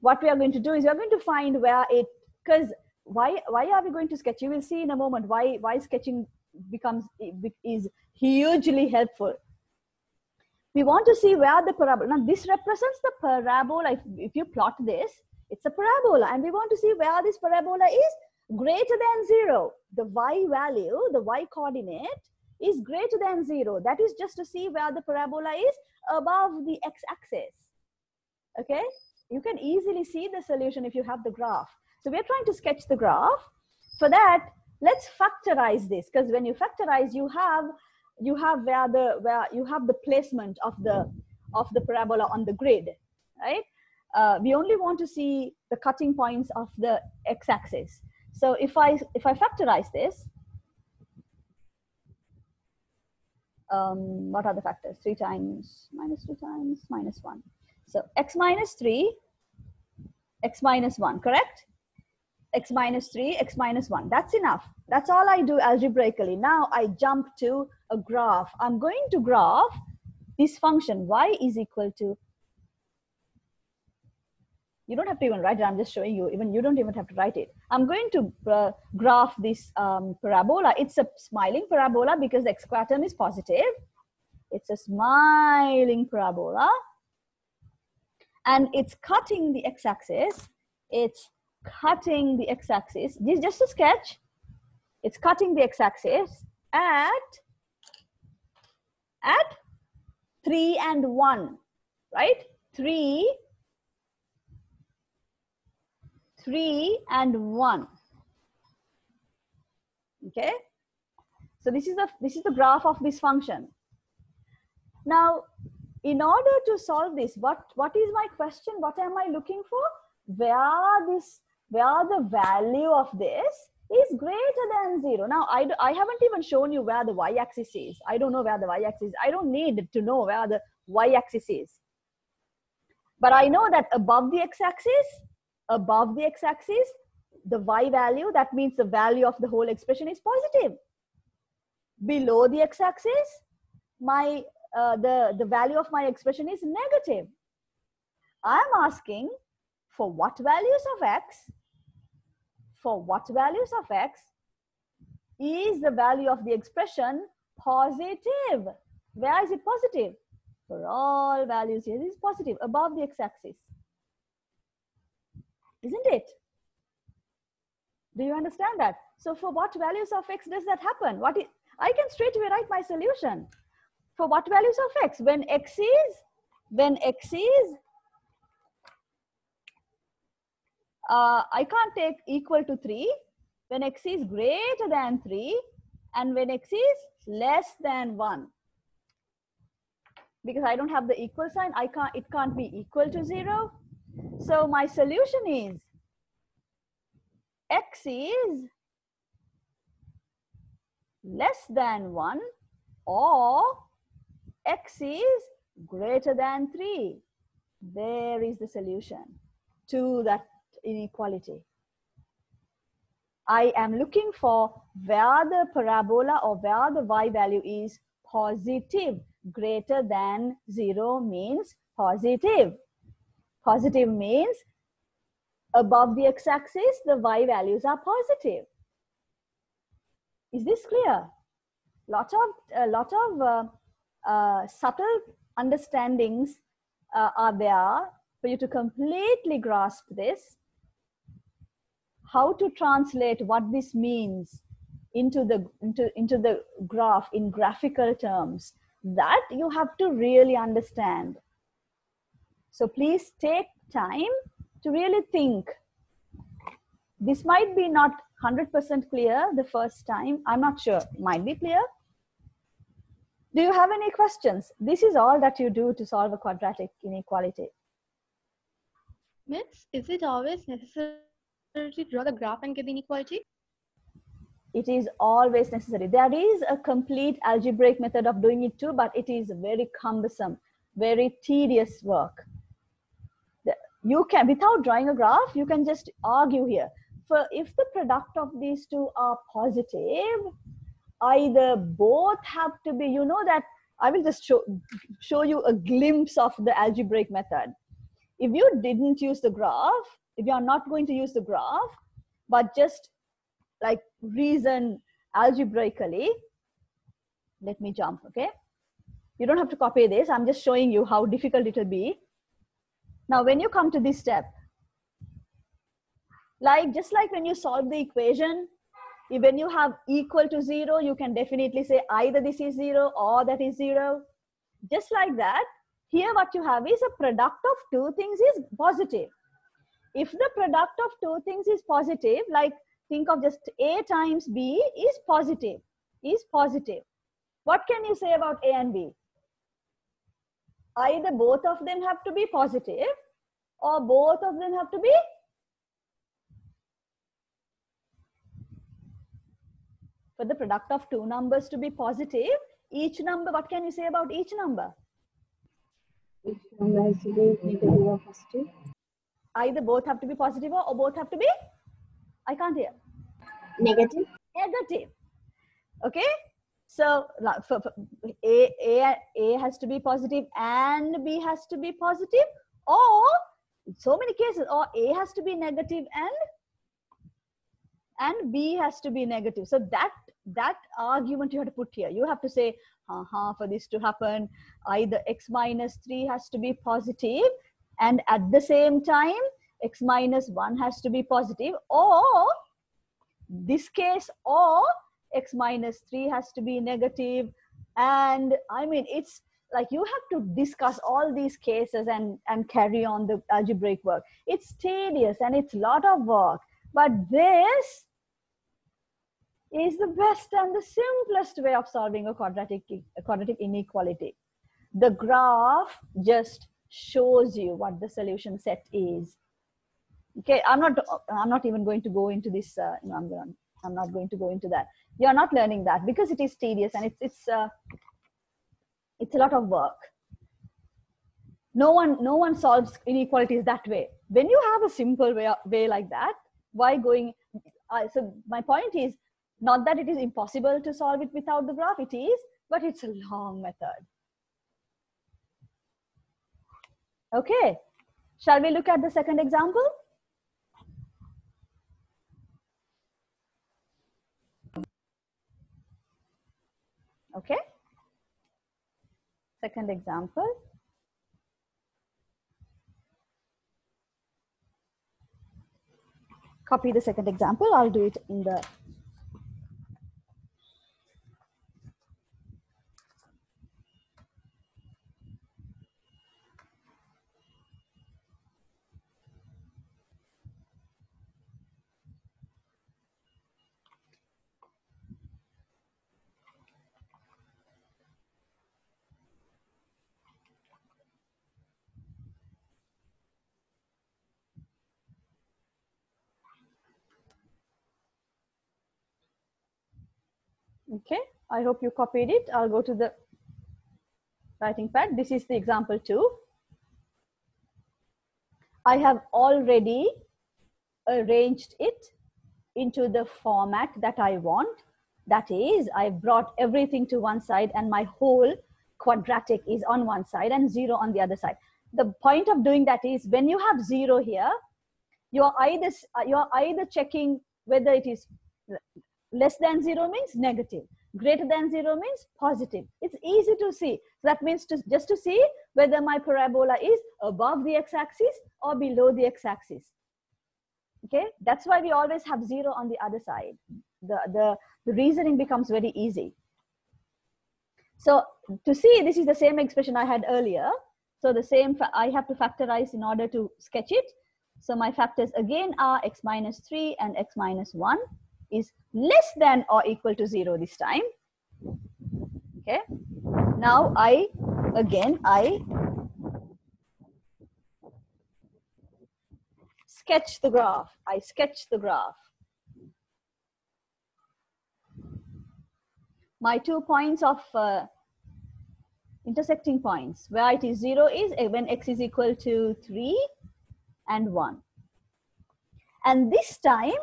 what we are going to do is we are going to find where it, because why are we going to sketch? You will see in a moment why sketching is hugely helpful. We want to see where the parabola, now this represents the parabola. If you plot this, it's a parabola, and we want to see where this parabola is greater than 0. The y value, the y coordinate is greater than 0. That is just to see where the parabola is above the x-axis. Okay, you can easily see the solution if you have the graph. So we're trying to sketch the graph. For that, let's factorize this, because when you factorize, you have where you have the placement of the parabola on the grid, right? We only want to see the cutting points of the x-axis. So if I factorize this, what are the factors? 3 times minus 2 times minus 1. So x minus 3, x minus 1, correct? x minus 3, x minus 1. That's enough. That's all I do algebraically. Now I jump to a graph. I'm going to graph this function y is equal to, you don't have to even write it, I'm just showing you, even you don't even have to write it. I'm going to graph this parabola. It's a smiling parabola because the x square term is positive. It's a smiling parabola. And it's cutting the x-axis. It's cutting the x-axis. This is just a sketch. It's cutting the x-axis at 3 and 1, right? 3 and 1. Okay. So this is the graph of this function. Now, in order to solve this, what is my question? What am I looking for? Where the value of this is greater than 0. Now, I haven't even shown you where the y-axis is. I don't know where the y-axis is. I don't need to know where the y-axis is. But I know that above the x-axis, the y value, that means the value of the whole expression is positive. Below the x-axis, the value of my expression is negative. I'm asking for what values of x? For what values of x is the value of the expression positive? Where is it positive? For all values here, it is positive above the x-axis. Isn't it? Do you understand that? So for what values of x does that happen? I can straight away write my solution. For what values of x? When x is, I can't take equal to 3, when x is greater than 3, and when x is less than 1. Because I don't have the equal sign, it can't be equal to 0. So my solution is x is less than 1 or x is greater than 3. There is the solution to that inequality. I am looking for where the parabola or where the y value is positive. Greater than 0 means positive. Positive means above the x-axis, the y values are positive. Is this clear? Lot of subtle understandings are there for you to completely grasp this. How to translate what this means into the graph in graphical terms, that you have to really understand. So please take time to really think. This might be not 100% clear the first time. I'm not sure. It might be clear. Do you have any questions? This is all that you do to solve a quadratic inequality. Miss, is it always necessary to draw the graph and get the inequality? It is always necessary. There is a complete algebraic method of doing it too, but it is very cumbersome, very tedious work. You can, without drawing a graph, you can just argue here. For if the product of these two are positive, either both have to be, you know that, I will just show you a glimpse of the algebraic method. If you didn't use the graph, if you are not going to use the graph, but just like reason algebraically, let me jump, okay? You don't have to copy this. I'm just showing you how difficult it will be. Now, when you come to this step, just like when you solve the equation, when you have equal to 0, you can definitely say either this is 0 or that is 0. Just like that, here what you have is a product of two things is positive. If the product of two things is positive, like think of just A times B is positive, What can you say about A and B? Either both of them have to be positive or both of them have to be for the product of two numbers to be positive, each number, what can you say about each number? Each number has to be negative or positive. Either both have to be positive or both have to be, I can't hear. Negative. Negative. Okay. So for A has to be positive and B has to be positive, or so many cases, or A has to be negative and B has to be negative. So that argument you have to put here. You have to say, for this to happen, either x minus 3 has to be positive, and at the same time, x minus 1 has to be positive, or this case, or x minus 3 has to be negative. And I mean, it's like you have to discuss all these cases and carry on the algebraic work. It's tedious and it's a lot of work, but this is the best and the simplest way of solving a quadratic inequality. The graph just shows you what the solution set is. Okay, I'm not even going to go into this. I'm not going to go into that. You're not learning that because it is tedious and it's a lot of work. No one solves inequalities that way. When you have a simple way like that, why going? So my point is not that it is impossible to solve it without the graph. It is, but it's a long method. Okay, shall we look at the second example? Okay, second example. Copy the second example. I'll do it in the okay, I hope you copied it. I'll go to the writing pad. This is the example 2. I have already arranged it into the format that I want. That is, I brought everything to one side and my whole quadratic is on one side and 0 on the other side. The point of doing that is when you have 0 here, you're either checking whether it is less than 0 means negative, greater than 0 means positive. It's easy to see. So that means just to see whether my parabola is above the x-axis or below the x-axis. Okay, that's why we always have 0 on the other side. The reasoning becomes very easy. So to see, this is the same expression I had earlier. So the same, I have to factorize in order to sketch it. So my factors again are x minus 3 and x minus 1 is less than or equal to 0 this time. Okay, now I sketch the graph. I sketch the graph. My 2 points of intersecting points where it is 0 is when x is equal to 3 and 1. And this time,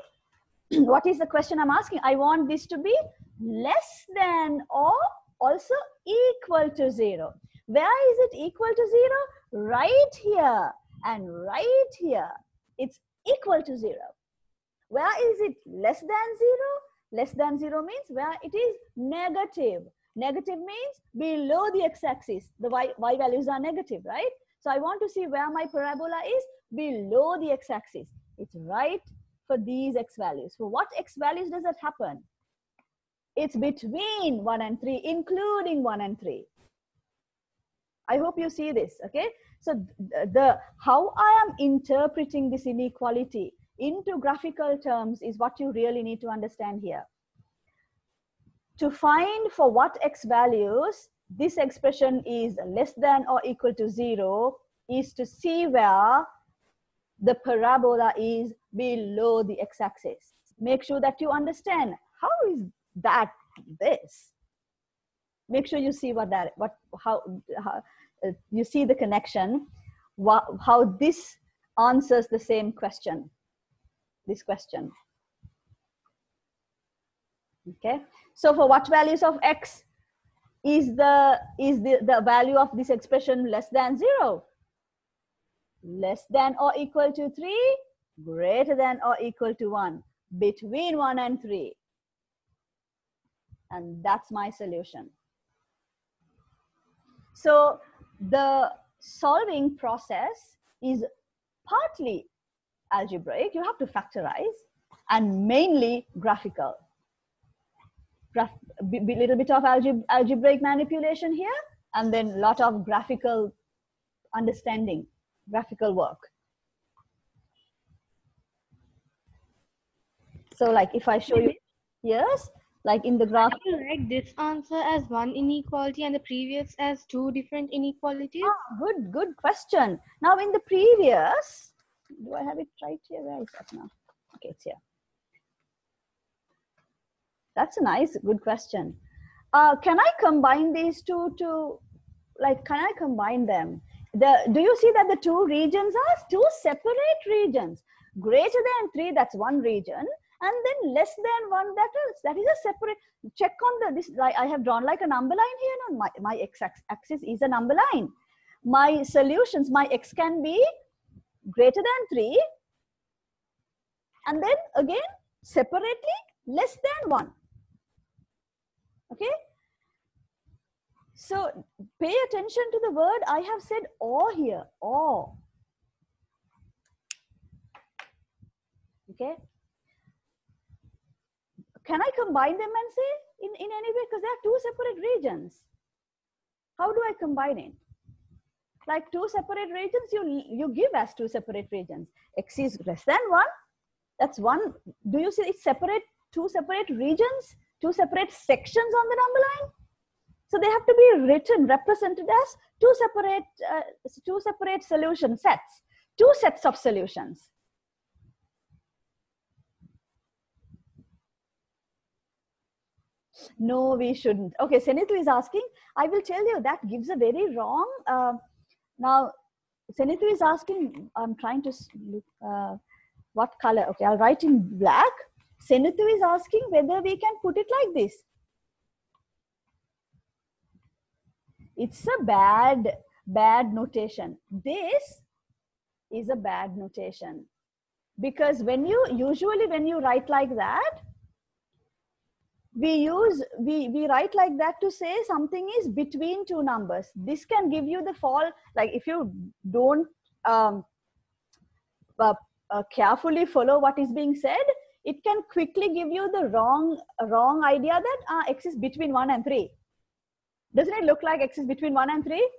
what is the question I'm asking? I want this to be less than or also equal to 0. Where is it equal to 0? Right here and right here. It's equal to 0. Where is it less than 0? Less than 0 means where it is negative. Negative means below the x-axis. The y values are negative, right? So I want to see where my parabola is below the x-axis. It's right for these x values. For what x values does that happen? It's between 1 and 3, including 1 and 3. I hope you see this, okay? So how I am interpreting this inequality into graphical terms is what you really need to understand here. To find for what x values this expression is less than or equal to 0 is to see where the parabola is below the x-axis. Make sure that you understand how is that this. Make sure you see how you see the connection, how this answers the same question, this question. Okay, so for what values of x is the value of this expression less than 0? Less than or equal to 3, greater than or equal to 1, between 1 and 3. And that's my solution. So the solving process is partly algebraic, you have to factorize, and mainly graphical. Little bit of algebraic manipulation here, and then a lot of graphical understanding, graphical work. So like if I show you, yes, like in the graph. Have you write this answer as one inequality and the previous as two different inequalities? Good question. Now in the previous, do I have it right here? Where is that now? Okay, it's here. That's a nice, good question. Can I combine these two to, like, can I combine them? Do you see that the two regions are two separate regions? Greater than 3, that's one region, and then less than 1, that is a separate. Check on this. Like I have drawn like a number line here. No, my x-axis is a number line. My solutions, my x can be greater than 3, and then again separately less than 1. Okay. So pay attention to the word I have said or here, or. Okay. Can I combine them and say in any way? Because they are two separate regions. How do I combine it? Like two separate regions, you give as two separate regions. X is less than 1. That's one. Do you see it's separate, two separate regions, two separate sections on the number line? So they have to be written, represented as two separate solution sets, two sets of solutions. No, we shouldn't. Okay, Senithu is asking. I will tell you that gives a very wrong. Now, Senithu is asking. I'm trying to look. What color? Okay, I'll write in black. Senithu is asking whether we can put it like this. It's a bad notation. This is a bad notation, because usually when you write like that, we write like that to say something is between two numbers. This can give you the fall, like if you don't carefully follow what is being said, it can quickly give you the wrong idea that x is between 1 and 3. Doesn't it look like x is between 1 and 3?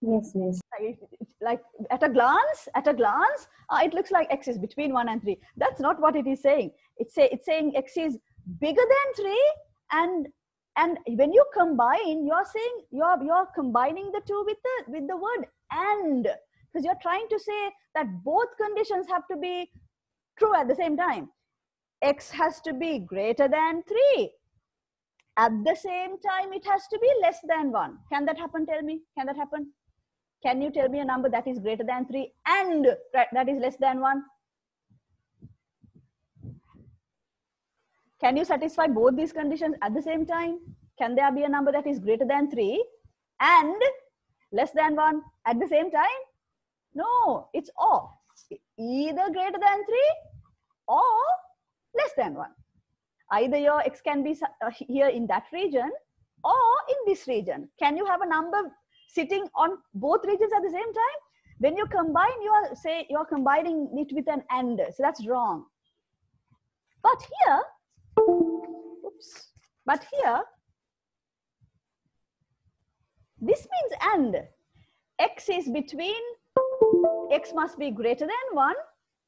Yes, yes. Like at a glance, it looks like x is between 1 and 3. That's not what it is saying. It's saying x is bigger than 3, and when you combine, you're saying you're combining the two with the word and, because you're trying to say that both conditions have to be true at the same time. X has to be greater than 3. At the same time, it has to be less than 1. Can that happen? Tell me. Can that happen? Can you tell me a number that is greater than 3 and that is less than 1? Can you satisfy both these conditions at the same time? Can there be a number that is greater than 3 and less than 1 at the same time? No, it's or. Either greater than 3 or less than 1. Either your x can be here in that region or in this region. Can you have a number sitting on both regions at the same time? When you combine, you're combining it with an and. So that's wrong. But here, this means and. X is between, x must be greater than 1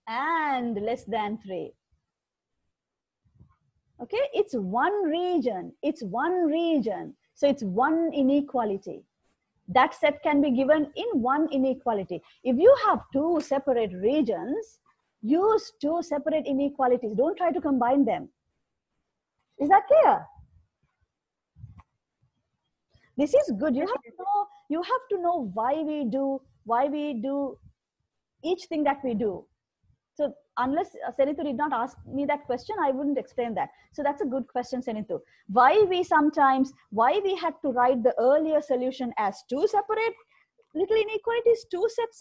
and less than 3. Okay, it's one region. It's one region. So it's one inequality. That set can be given in one inequality. If you have two separate regions, use two separate inequalities. Don't try to combine them. Is that clear? This is good. You have to know why we do each thing that we do. So unless Senithu did not ask me that question, I wouldn't explain that. So that's a good question, Senithu. Why we had to write the earlier solution as two separate little inequalities, two sets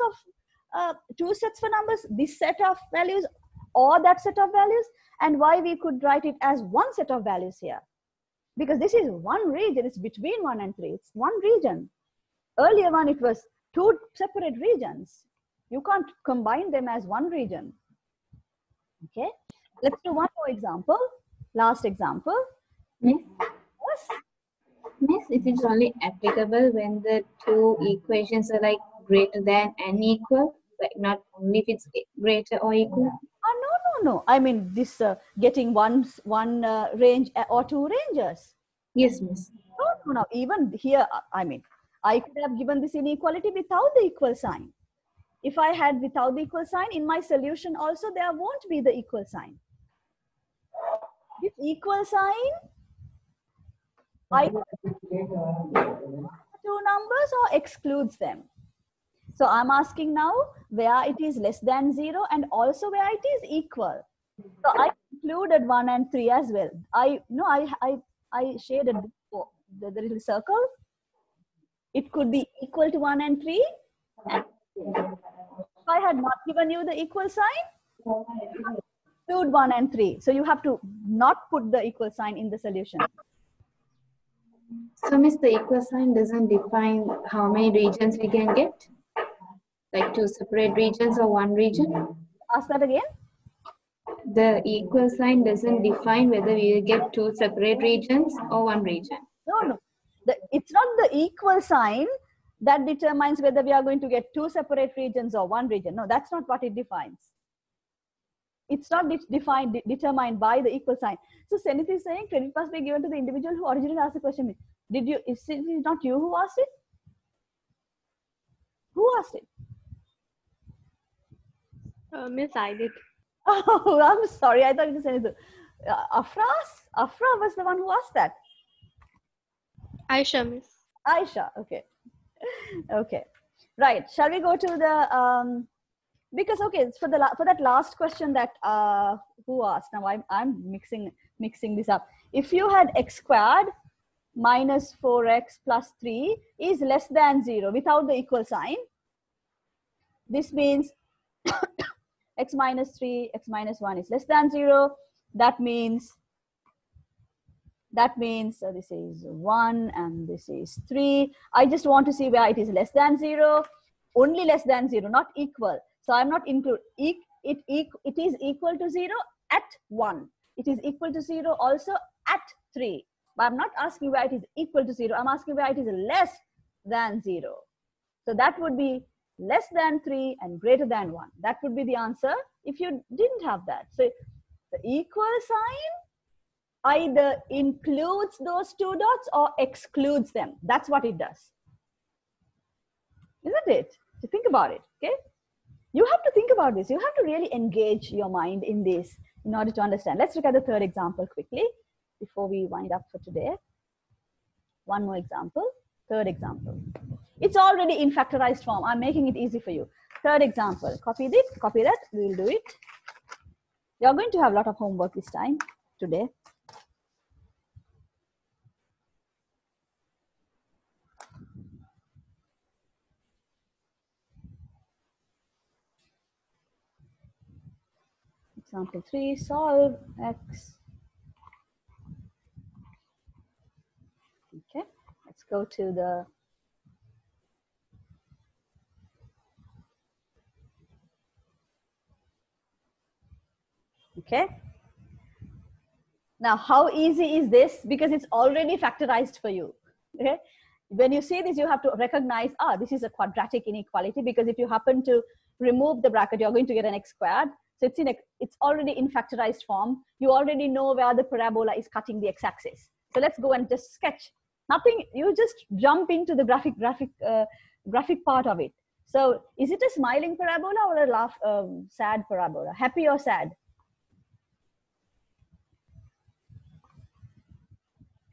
for numbers, this set of values or that set of values, and why we could write it as one set of values here. Because this is one region, it's between 1 and 3, it's one region. Earlier one, it was two separate regions. You can't combine them as one region. Okay, let's do one more example. Last example. Miss, Yes. Miss, it is only applicable when the two equations are like greater than and equal, like not only if it's greater or equal. No. I mean, this getting one range or two ranges. Yes, Miss. No. Even here, I mean, I could have given this inequality without the equal sign. If I had without the equal sign, in my solution also, there won't be the equal sign. This equal sign, I two numbers or excludes them. So I'm asking now where it is less than 0 and also where it is equal. So I included 1 and 3 as well. I shaded the little circle. It could be equal to 1 and 3. And if I had not given you the equal sign, include 1 and 3. So you have to not put the equal sign in the solution. So, Miss, the equal sign doesn't define how many regions we can get? Like two separate regions or one region? Ask that again. The equal sign doesn't define whether we will get two separate regions or one region. No. It's not the equal sign that determines whether we are going to get two separate regions or one region. No, that's not what it defines. It's not determined by the equal sign. So Senith is saying credit must be given to the individual who originally asked the question. Is it not you who asked it? Who asked it? Miss, I did. Oh, I'm sorry. I thought it was Senith. Afra was the one who asked that. Aisha, Miss. Aisha, okay. Okay, right. Shall we go to the because okay, for that last question that who asked? Now I'm mixing this up. If you had x squared minus 4x plus 3 is less than 0 without the equal sign, this means x minus 3, x minus 1 is less than 0. That means so this is 1 and this is 3. I just want to see where it is less than 0, only less than 0, not equal. So I'm not include it is equal to 0 at 1. It is equal to 0 also at 3. But I'm not asking where it is equal to 0. I'm asking where it is less than 0. So that would be less than 3 and greater than 1. That would be the answer if you didn't have that. So the equal sign either includes those two dots or excludes them. That's what it does. Isn't it? So think about it, okay? You have to think about this. You have to really engage your mind in this in order to understand. Let's look at the third example quickly before we wind up for today. One more example, third example. It's already in factorized form. I'm making it easy for you. Third example, copy that, we'll do it. You're going to have a lot of homework this time, today. Example 3, solve x. Okay, let's go to the okay. Now, how easy is this? Because it's already factorized for you. Okay, when you see this, you have to recognize, this is a quadratic inequality, because if you happen to remove the bracket, you're going to get an x squared. So it's already in factorized form. You already know where the parabola is cutting the x-axis. So let's go and just sketch. Nothing, you just jump into the graphic part of it. So is it a smiling parabola or a sad parabola? Happy or sad?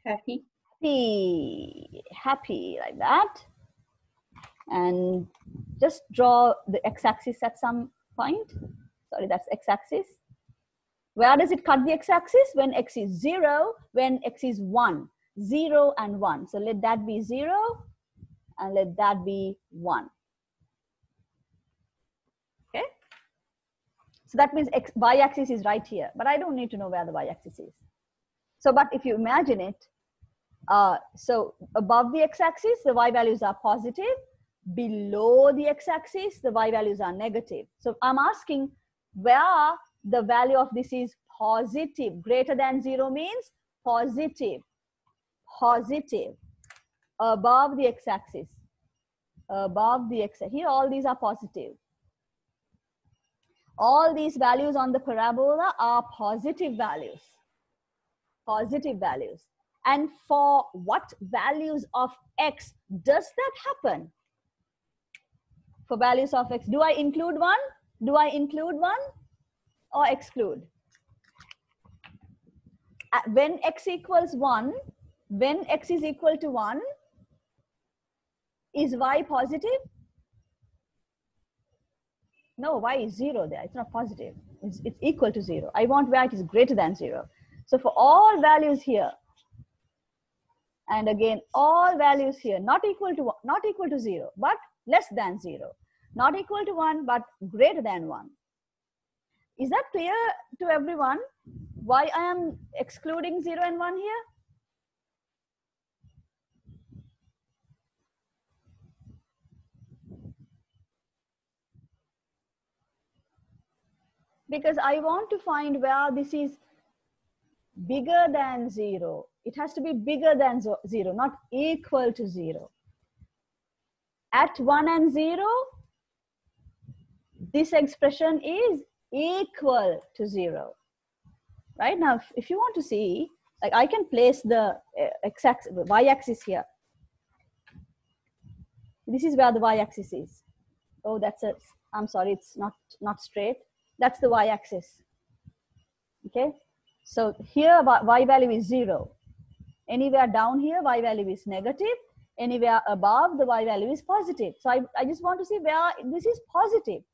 Happy. Happy like that. And just draw the x-axis at some point. Sorry, that's x-axis. Where does it cut the x-axis? When x is 0, when x is 1. 0 and 1. So let that be 0 and let that be 1. Okay? So that means y-axis is right here. But I don't need to know where the y-axis is. So, but if you imagine it, so above the x-axis, the y values are positive. Below the x-axis, the y values are negative. So I'm asking where the value of this is positive. Greater than 0 means positive. Positive. Above the x-axis. Above the x-axis. Here all these are positive. All these values on the parabola are positive values. Positive values. And for what values of x does that happen? For values of x, do I include one? Do I include one or exclude? When x equals 1, when x is equal to 1, is y positive? No, y is 0 there. It's not positive. It's equal to 0. I want where it is greater than 0. So for all values here, and again, all values here, not equal to 0, but less than 0. Not equal to 1, but greater than 1. Is that clear to everyone? Why I am excluding 0 and 1 here? Because I want to find where this is bigger than 0. It has to be bigger than 0, not equal to 0. At 1 and 0, this expression is equal to 0. Right now, if you want to see, like I can place the y-axis here. This is where the y-axis is. Oh, I'm sorry, it's not straight. That's the y-axis. Okay. So here y value is 0. Anywhere down here, y value is negative. Anywhere above, the y value is positive. So I just want to see where this is positive.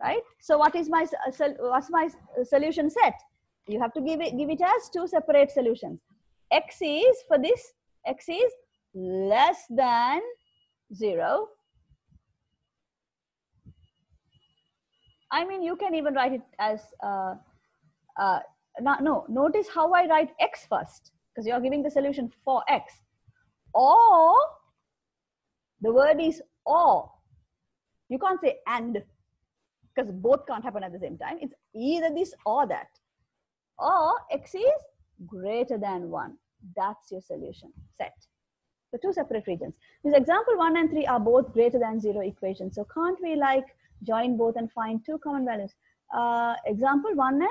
Right? So what's my solution set? You have to give it as two separate solutions. X is, for this, x is less than 0. I mean, you can even write it as, notice how I write x first, because you're giving the solution for x. Or, the word is or. You can't say and, because both can't happen at the same time. It's either this or that. Or x is greater than 1. That's your solution set. So two separate regions. This example 1 and 3 are both greater than 0 equations. So can't we like join both and find two common values? Example 1 and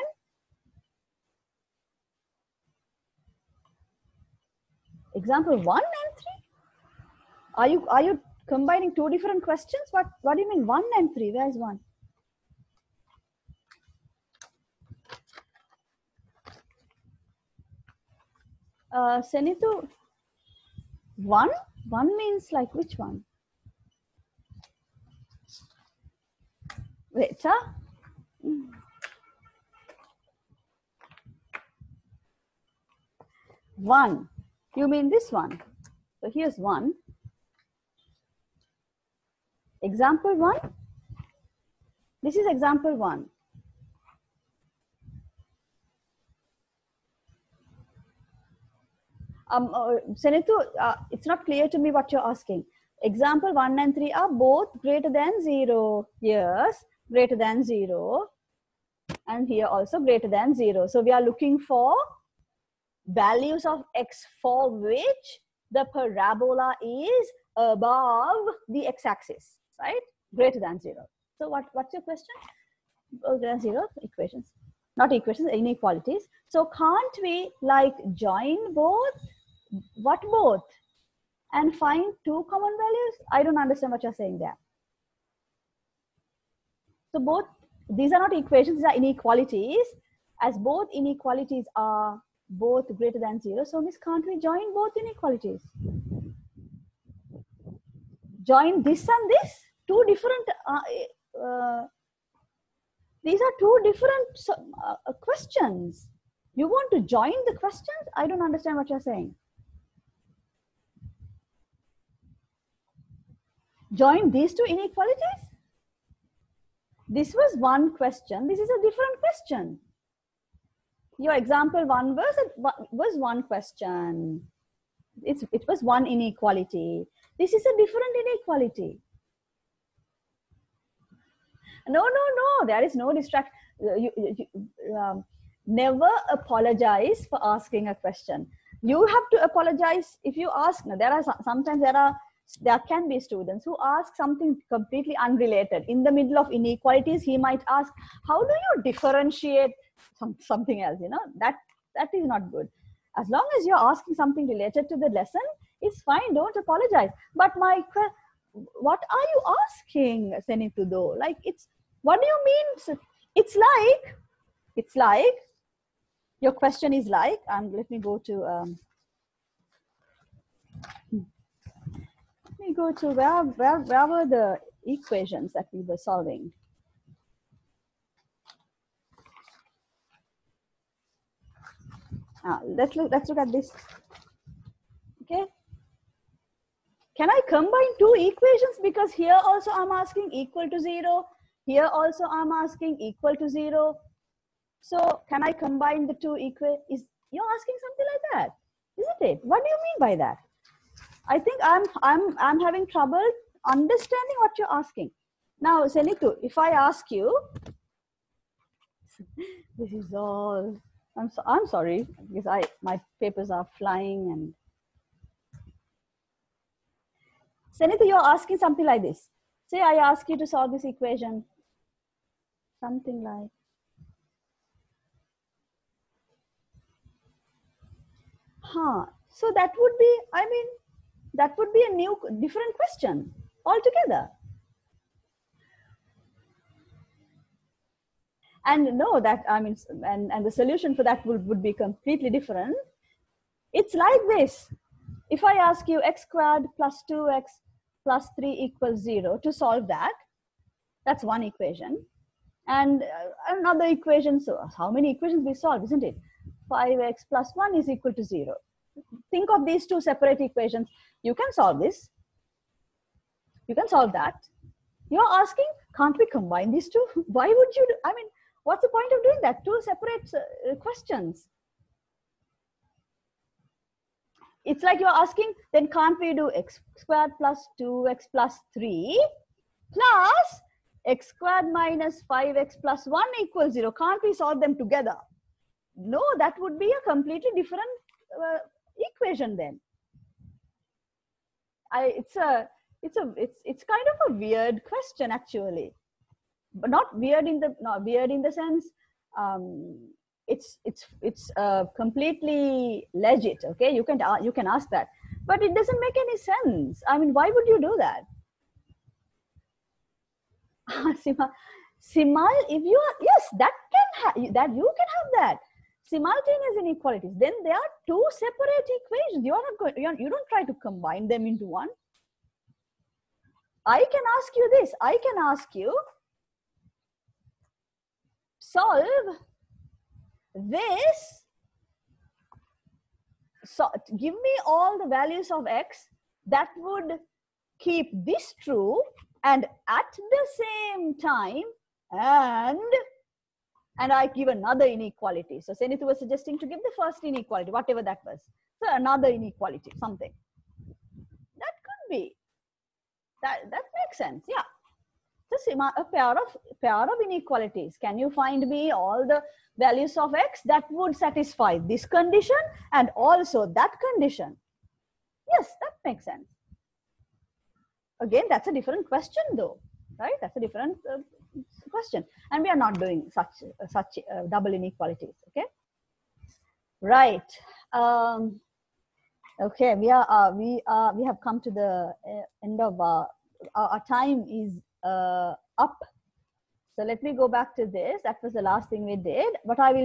example 1 and 3? Are you combining two different questions? What do you mean 1 and 3? Where is 1? Senitu, 1? 1 means like which one? Wait, huh? 1. You mean this one? So here's 1. Example 1. This is example 1. Senitu, it's not clear to me what you're asking. Example 1 and 3 are both greater than 0. Yes, greater than 0. And here also greater than 0. So we are looking for values of x for which the parabola is above the x-axis, right? Greater than 0. So what's your question? Greater than 0 equations. Not equations, inequalities. So can't we like join both? What both? And find two common values? I don't understand what you're saying there. So both, these are not equations, these are inequalities. As both inequalities are both greater than 0, so Miss, can't we join both inequalities? Join this and this? Two different These are two different questions. You want to join the questions? I don't understand what you're saying. Join these two inequalities? This was one question. This is a different question. Your example one was one question. It was one inequality. This is a different inequality. No. There is no distraction. Never apologize for asking a question. You have to apologize if you ask. Now, there can be students who ask something completely unrelated. In the middle of inequalities, he might ask, how do you differentiate something else? You know, that is not good. As long as you're asking something related to the lesson, it's fine. Don't apologize. But what are you asking, Senitu, though? Like, what do you mean? It's like, your question is like, let me go to, where were the equations that we were solving? Let's look at this. Okay. Can I combine two equations? Because here also I'm asking equal to 0. Here also I'm asking equal to 0. So can I combine the two equations? You're asking something like that, isn't it? What do you mean by that? I think I'm having trouble understanding what you're asking. Now, Senitu, if I ask you, this is all. I'm sorry because my papers are flying and. Senitu, you're asking something like this. Say I ask you to solve this equation. Something like. So that would be, that would be a different question altogether. And no, and the solution for that would be completely different. It's like this. If I ask you x squared plus 2x plus 3 equals 0 to solve that, that's one equation. And another equation, so how many equations we solve, isn't it? 5x plus 1 is equal to 0. Think of these two separate equations. You can solve this. You can solve that. You're asking, can't we combine these two? Why would you? What's the point of doing that? Two separate questions. It's like you're asking, then can't we do x squared plus 2x plus 3 plus x squared minus 5x plus 1 equals 0. Can't we solve them together? No, that would be a completely different equation then. It's kind of a weird question actually, but not weird in the sense it's completely legit. Okay, you can ask that, but it doesn't make any sense. Why would you do that? If you are, yes, that you can have that. Simultaneous inequalities, then there are two separate equations. You don't try to combine them into one. I can ask you this. I can ask you, solve this. So give me all the values of x that would keep this true, and at the same time, and I give another inequality. So Senitu was suggesting to give the first inequality, whatever that was. So another inequality, something. That could be. That makes sense, yeah. So a pair of inequalities. Can you find me all the values of x that would satisfy this condition and also that condition? Yes, that makes sense. Again, that's a different question though, right? That's a different question, and we are not doing such double inequalities. Okay, right? Okay, we have come to the end of our time is up. So let me go back to this. That was the last thing we did. What I will